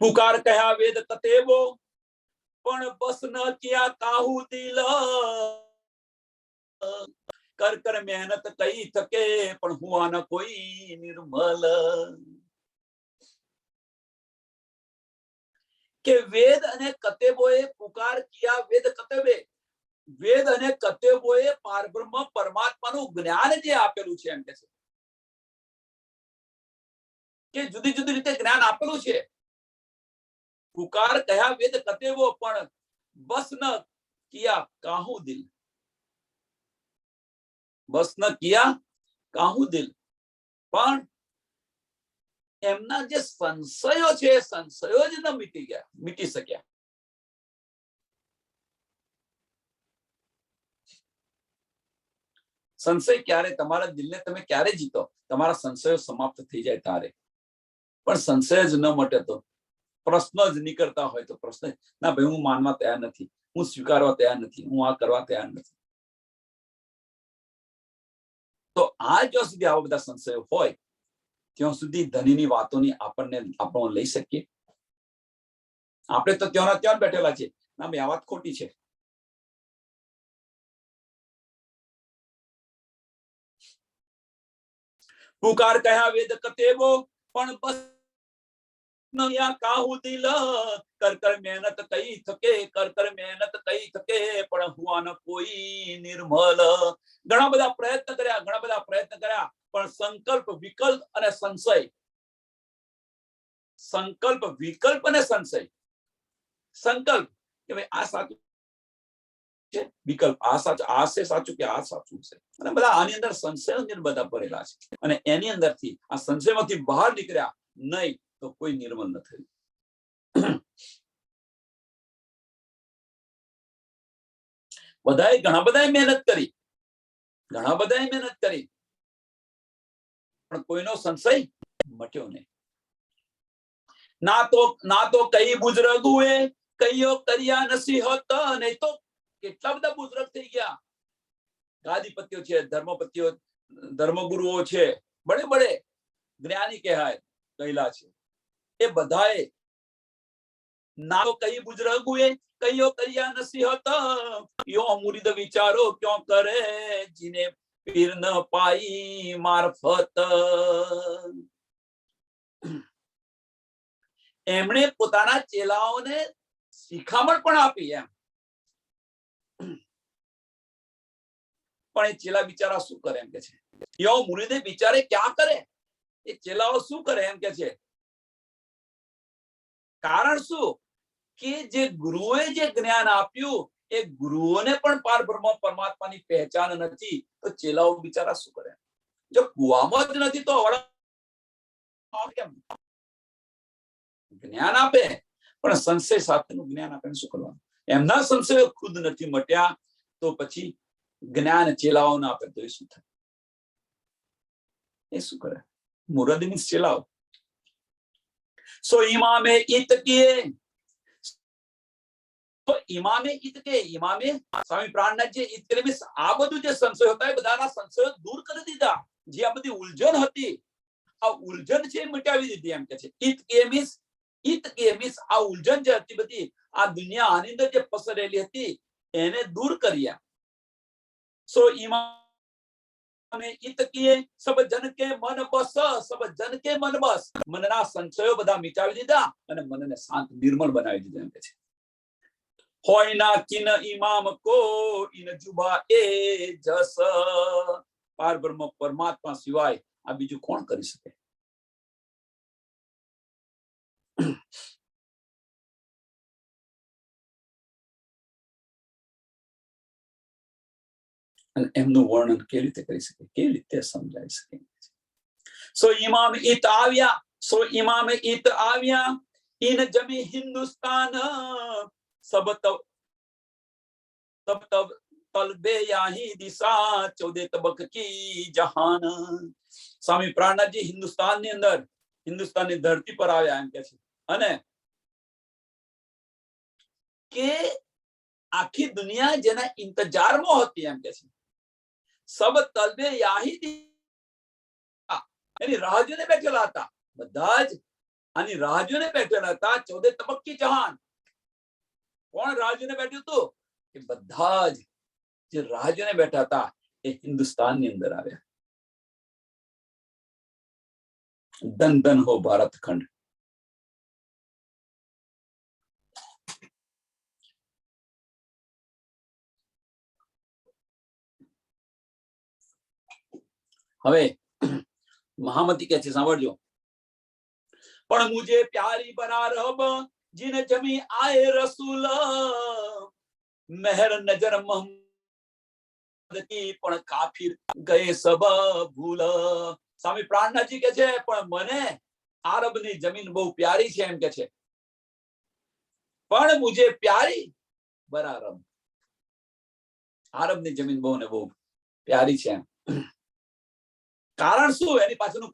પુકાર કહ્યા વેદ કતેવો પણ બસ ન કિયા કાહુ દિલ. કર કર મહેનત કઈ થકે પણ હુઆ ન કોઈ નિર્મલ. કે વેદ અને કતેબોએ પુકાર કિયા. વેદ કતેબે, વેદ અને કતેબોએ પારબ્રહ્મ પરમાત્માનું જ્ઞાન જે આપેલું છે એમ કે છે કે જુદી જુદી રીતે જ્ઞાન આપેલું છે. પુકાર કહ્યા વેદ કતેબો પણ બસ ન કિયા કાહુ દિલ. બસ ન કિયા કાહુ દિલ. પણ એમના જે સંશયો છે એ સંશયો જ ન મીટી શક્યા. સંશય ક્યારે? તમારા દિલને તમે ક્યારે જીતો? તમારા સંશયો સમાપ્ત થઈ જાય ત્યારે. પણ સંશય જ ન મટે તો, પ્રશ્ન જ નીકળતા હોય તો પ્રશ્ન, ના ભાઈ હું માનવા તૈયાર નથી, હું સ્વીકારવા તૈયાર નથી, હું આ કરવા તૈયાર નથી. તો આ જ્યાં સુધી આવા બધા સંશયો હોય ત્યાં સુધી ધનીની વાતોની આપણે લઈ શકીએ? આપણે તો ત્યાંના ત્યાં બેઠેલા છે. ના ભાઈ આ વાત ખોટી છે. પુકાર કહ્યા વેદ કતેવો પણ બસ કાહુ દિલ. કર કર મહેનત કઈ થકે, કર કર મહેનત કઈ થકે પણ હુઆ ન કોઈ નિર્મલ. ઘણા બધા પ્રયત્ન કર્યા, ઘણા બધા પ્રયત્ન કર્યા, પણ સંકલ્પ વિકલ્પ અને સંશય, સંકલ્પ વિકલ્પ અને સંશય. સંકલ્પ કે ભાઈ આ સાચું છે, વિકલ્પ આ સાચું, આ છે સાચું કે આ સાચું છે. અને બધા આની અંદર સંશયો બધા ભરેલા છે. અને એની અંદરથી આ સંશયમાંથી બહાર નીકળ્યા નહીં તો કોઈ નિર્મલ ન થયું. બધાએ ઘણા બધાએ મહેનત કરી, પણ કોઈનો સંશય મટ્યો નહીં. ના તો કઈ બુજુર્ગોએ કઈઓ કર્યા નસીહત, નહીં તો કેટલા બધા બુજુર્ગ થઈ ગયા. ગાદીપતિઓ છે, ધર્મપતિઓ, ધર્મગુરુઓ છે, બડે બડે જ્ઞાની કહેલા છે. એ બધાએ ના તો કઈ બુજુર્ગોએ કઈઓ કર્યા નસીહત, યો મુરીદ વિચારો ક્यों કરે, જીને પીર ન પાઈ મારફત. એમણે પોતાના ચેલાઓને શિખામણ પણ આપી એમ, પણ એ ચેલા બિચારા શું કરે એમ કે છે. યો મુરીદે બિચારે ક્યાં કરે, એ ચેલાઓ શું કરે એમ કે છે. કારણ શું કે જે ગુરુએ જે જ્ઞાન આપ્યું એ ગુરુઓને પણ પાર બ્રહ્મ પરમાત્માની પહેચાન નથી, તો ચેલાઓ બિચારા શું કરે. જો કુવામાં જ નથી તો કેમ જ્ઞાન આપે, પણ સંશય સાથેનું જ્ઞાન આપે શું કરવાનું. એમના સંશયો ખુદ નથી મટ્યા, તો પછી જ્ઞાન ચેલાઓને આપે તો એ શું થાય, એ શું કરે. મુરદ મીન્સ ચેલાઓ. સો ઇમામે ઈત કિએ, તો ઇમામે ઈત કે, ઇમામે સ્વામી પ્રાણનાથજી ઈત કે મીન્સ આ બધું જે સંશય હતા એ બધાના સંશયો દૂર કરી દીધા. જે આ બધી ઉલઝન હતી, આ ઉલઝન છે મિટાવી દીધી એમ કે છે. ઈત કે મીન્સ આ ઉલઝન જે હતી બધી આ દુનિયા આની અંદર જે પસરેલી હતી એને દૂર કર્યા. સો ઇમામે ઈત કિએ સબ જન કે મન બસ, સબ જન કે મન બસ, મનના સંશયો બધા મિટાવી દીધા અને મનને શાંત નિર્મળ બનાવી દીધું એમ કે છે. હોય ના કિન ઇમામ કો ઇન જુબા એ જસ, પાર બ્રહ્મ પરમાત્મા સિવાય આ બીજું કોણ કરી શકે. અને એમનું વર્ણન કેવી રીતે કરી શકે, કેવી રીતે સમજાવી શકે. સો ઇમામ ઈત આવ્યા, ઇન જમી હિન્દુસ્તાન, સબ તબ તલબે યાહી દિશા, 14 તબક કી જહાન. સ્વામી પ્રાણનાથજી હિન્દુસ્તાનની અંદર, હિન્દુસ્તાનની ધરતી પર આવ્યા એમ કે છે. અને કે આખી દુનિયા જેના ઇંતજારમાં હતી એમ કે છે. સબ તલબે યાહી, એની રાહ જોઈને બેઠેલા હતા. બધા જ આની રાહ જોઈને બેઠેલા હતા. 14 તબક કી જહાન. કોણ રાહ જોઈને બેઠું હતું? કે બધા જ જે રાહ જોઈને બેઠા હતા એ હિન્દુસ્તાનની અંદર આવ્યા. ધન ધન હો ભારત ખંડ. હવે મહામતી કે છે, સાંભળજો. પણ મુજે પ્યારી બના રબ, જીને જમી આએ રસૂલ, મહેર નજર મોહમ્મદ કી, પણ કાફિર ગયે સબ ભૂલ. સ્વામી પ્રાણનાથજી કે છે પણ મને આરબની જમીન બહુ પ્યારી છે એમ કે છે. પણ મુજે પ્યારી બના રબ, આરબની જમીન બહુ ને બહુ પ્યારી છે એમ. કારણ શું? એની પાછળનું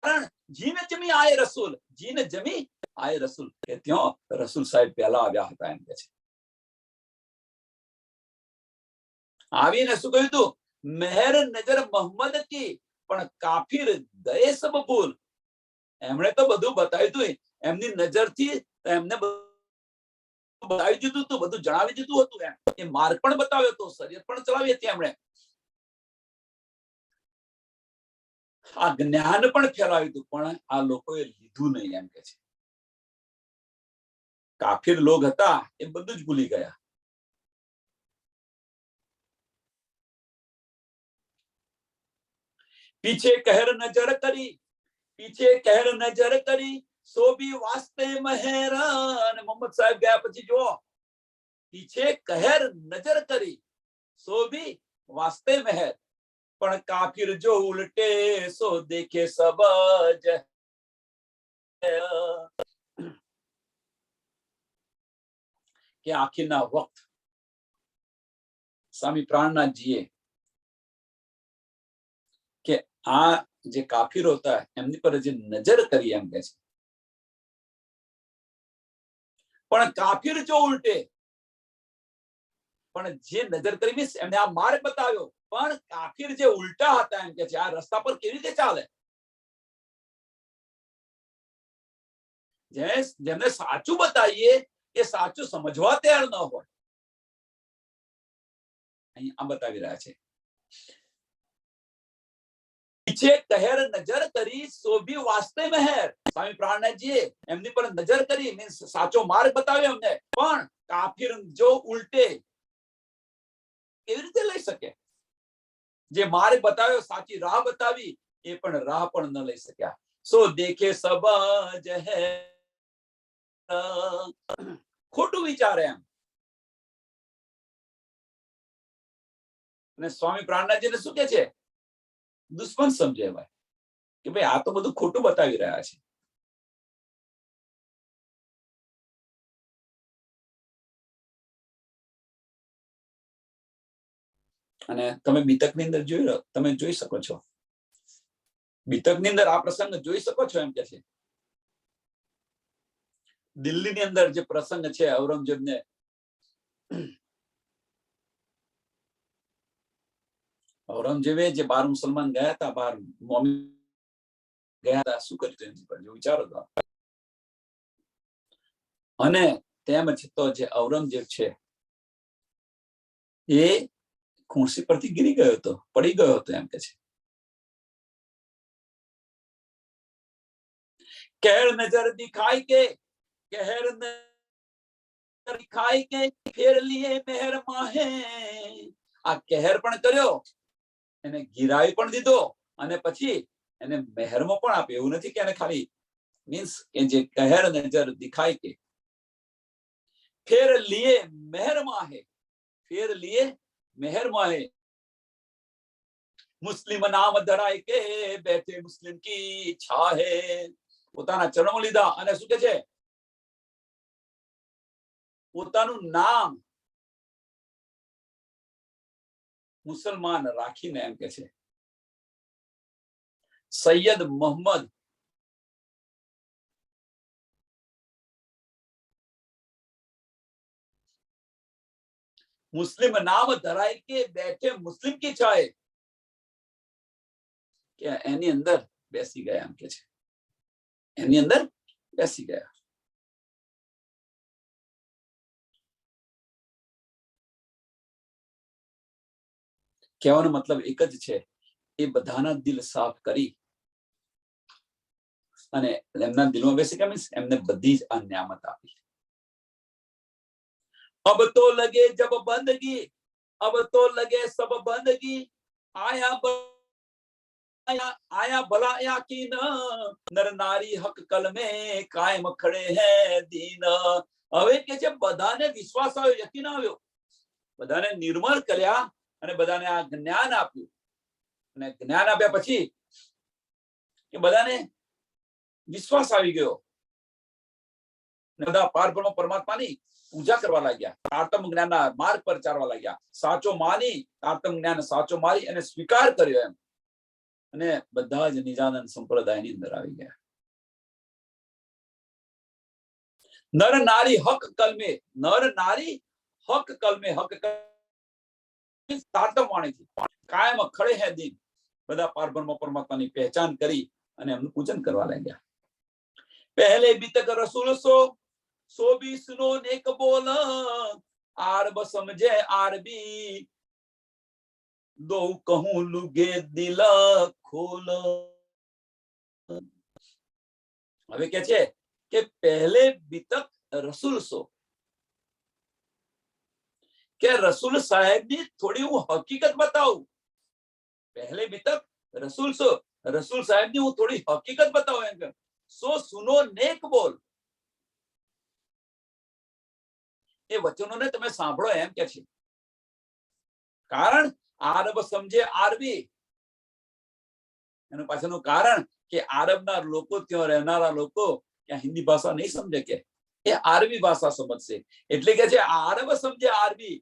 કારણ જીને જમી આય રસૂલ, જીને જમી આય રસૂલ, કે ત્યાં રસૂલ સાહેબ પહેલા આવ્યા હતા એમ કે છે. આવીને શું કહ્યું તું? મહેર નજર મોહમ્મદ કી, પણ કાફિર ગયે સબ ભૂલ. એમણે તો બધું બતાવ્યું હતું, એમની નજરથી એમને બતાવી દીધું હતું, બધું જણાવી દીધું હતું એમ. એ માર્ગ પણ બતાવ્યો હતો, શરીર પણ ચલાવી હતી એમણે. આ જ્ઞાન પણ ફેલાવ્યું હતું, પણ આ લોકોએ લીધું નહીં એમ કે છે. કાફિર લોક હતા એ બધું જ ભૂલી ગયા. પીછે કહેર નજર કરી, પીછે કહેર નજર કરી, સો ભી વાસ્તે મહેરાન. મોહમ્મદ સાહેબ ગયા પછી જો પીછે કહેર નજર કરી, સો ભી વાસ્તે મહેર, પણ કાફિર જો ઉલટે સો દેખે સબ જ. કે આખિરના વખત स्वामी प्राणनाथजीए કે આ જે કાફીર હોતા એમની પર જે નજર કરી એમ કે છે, પણ કાફીર જો ઉલટે, પણ જે નજર કરી મીન્સ એમને આ માર્ગ બતાવ્યો, પણ કાફીર જે ઉલટા હતા એમ કે છે આ રસ્તા પર કેવી રીતે ચાલે? જેમને સાચું બતાવીએ એ સાચું સમજવા તૈયાર ન હોય, અહીં આ બતાવી રહ્યા છે. पीछे कहर नजर करी सो भी वास्ते में है. स्वामी प्राणनाथजीए એમની પર નજર કરી મીન્સ સાચો માર્ગ બતાવ્યો અમને, પણ કાફીર જો ઉલટે કેવી રીતે લઈ શકે? જે માર્ગ બતાવ્યો, સાચી રાહ બતાવી, એ પણ રાહ પણ ન લઈ શક્યા. સો દેખે સબ જહે, ખોટું વિચારે એમ. અને સ્વામી પ્રાણનાથજીને શું કે છે? દુશ્મન સમજે ભાઈ કે ભાઈ આ તો બધું ખોટું બતાવી રહ્યા છે. અને તમે બીતકની અંદર તમે જોઈ શકો છો, બીતકની અંદર આ પ્રસંગ જોઈ શકો છો એમ કે છે. દિલ્હીની અંદર જે પ્રસંગ છે ઔરંગઝેબને ઔરંગઝેબે જે 12 મુસલમાન ગયા હતા, 12 મોમી ગયા હતા, શું કર્યું એની પર વિચારો તો. અને તેમ છતાં જે ઔરંગઝેબ છે એ ખુરશી પરથી ગીરી ગયો હતો, પડી ગયો હતો એમ કે છે. कहर नजर दिखाई के, कहर नजर दिखाई के फेर लिए मेहर माहे. આ કહેર પણ કર્યો, એને ગિરાવી પણ દીધો, અને પછી એને મહેરમાં પણ આપ્યો. એવું નથી કે એને ખાલી મીન્સ કે જે કહેર નજર દિખાઈ કે ફેર લીએ મહેર માહે, ફેર લીએ મહેર માહે. મુસ્લિમ નામ ધરાય કે બેઠે મુસ્લિમ કી ઈચ્છા હે. પોતાના ચરણો લીધા અને શું કે છે? પોતાનું નામ મુસલમાન રાખીને એમ કે છે સૈયદ મોહમ્મદ મુસ્લિમ નામ ધરાય કે બેઠે મુસ્લિમ કી ઈચ્છા હે, કે એની અંદર બેસી ગયા એમ કે છે, એની અંદર બેસી ગયા. કહેવાનો મતલબ એક જ છે, એ બધાના દિલ સાફ કરી અને એમના દિલમાં બેસી ગયા, મીન્સ એમને બધી જ આ નિયામત આપી. अब तो लगे जब बंदगी, अब तो लगे सब बंदगी, आया आया भला यकीन, नर नारी हक कल में कायम खड़े हैं दीन. હવે કે છે બધાને વિશ્વાસ આવ્યો, યકીન આવ્યો, બધાને નિર્મળ કર્યા અને બધાને આ જ્ઞાન આપ્યું. અને જ્ઞાન આપ્યા પછી કે બધાને વિશ્વાસ આવી ગયો, બધા પારબ્રહ્મ પરમાત્માની પૂજા કરવા લાગ્યા, આત્મ જ્ઞાનના માર્ગ પર ચાલવા લાગ્યા, સાચો માની આત્મ જ્ઞાન સાચો મારી અને સ્વીકાર કર્યો એમ. અને બધા જ નિજાનંદ સંપ્રદાયની અંદર આવી ગયા. નર નારી હક કલમે, નર નારી હક કલમે, હક આત્મ વાણીથી કાયમ ખડે હે દિન. બધા પારબ્રહ્મ પરમાત્માની પહેચાન કરી અને એમનું પૂજન કરવા લાગ્યા. પહેલે બીતક રસૂલ સો બી સુનો નેક બોલ, આરબ સમજે આરબી, દો કહું લુગે દિલ ખોલ. હવે કે છે કે પહેલે બીતક રસૂલ સો, કે રસૂલ સાહેબની થોડી હું હકીકત બતાવું. પહેલે બીતક રસૂલ સો, રસૂલ સાહેબની હું થોડી હકીકત બતાવું એમ કે. સો સુનો નેક બોલ, એ વચનોને તમે સાંભળો એમ કે છે. કારણ આરબ સમજે આરબી, એનું પાછળનું કારણ કે આરબના લોકો, ત્યાં રહેનારા લોકો ત્યાં હિન્દી ભાષા નહીં સમજે, કે એ આરબી ભાષા સમજશે. એટલે કે છે આરબ સમજે આરબી,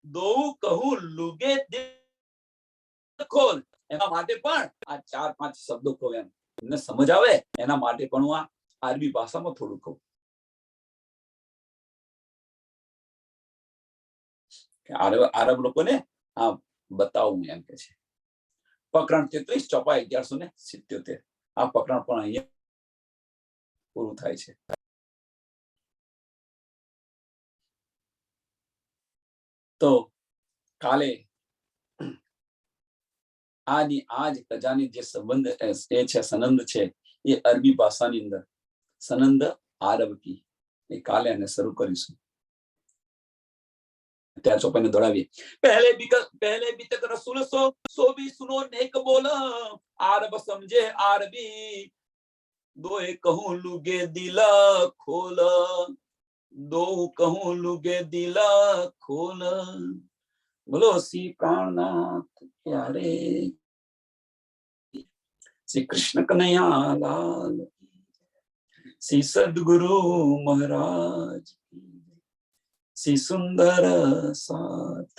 દો કહું લુગે દિલ ખોલ, એના માટે પણ આ 4-5 શબ્દો કહું એમ તમને સમજ આવે એના માટે પણ હું આ આરબી ભાષામાં થોડું કહું. આરબ લોકોને આ બતાવું એમ કે છે. પ્રકરણ 33 ચોપાઈ 1177. આ પ્રકરણ પણ અહીંયા પૂરું થાય છે. તો કાલે આજ પ્રજાની જે સંબંધ એ છે, સનંદ છે, એ અરબી ભાષાની અંદર સનંદ આરબ કી એ કાલે એને શરૂ કરીશું. ત્યાં ચોપાઈને દોડાવીએ. पहले भी तक रसूल सो भी सुनो नेक बोला, आरब समझे आरबी, दो कहूं लुगे दिला खोल, दो कहूं लुगे दिला खोल, बोलो श्री प्राणनाथ प्यारे श्री कृष्ण कन्हैया लाल, श्री सदगुरु महाराज, श्री सुंदर साथ.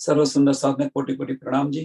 सर्व सुंदर साथ में कोटि कोटि प्रणाम जी.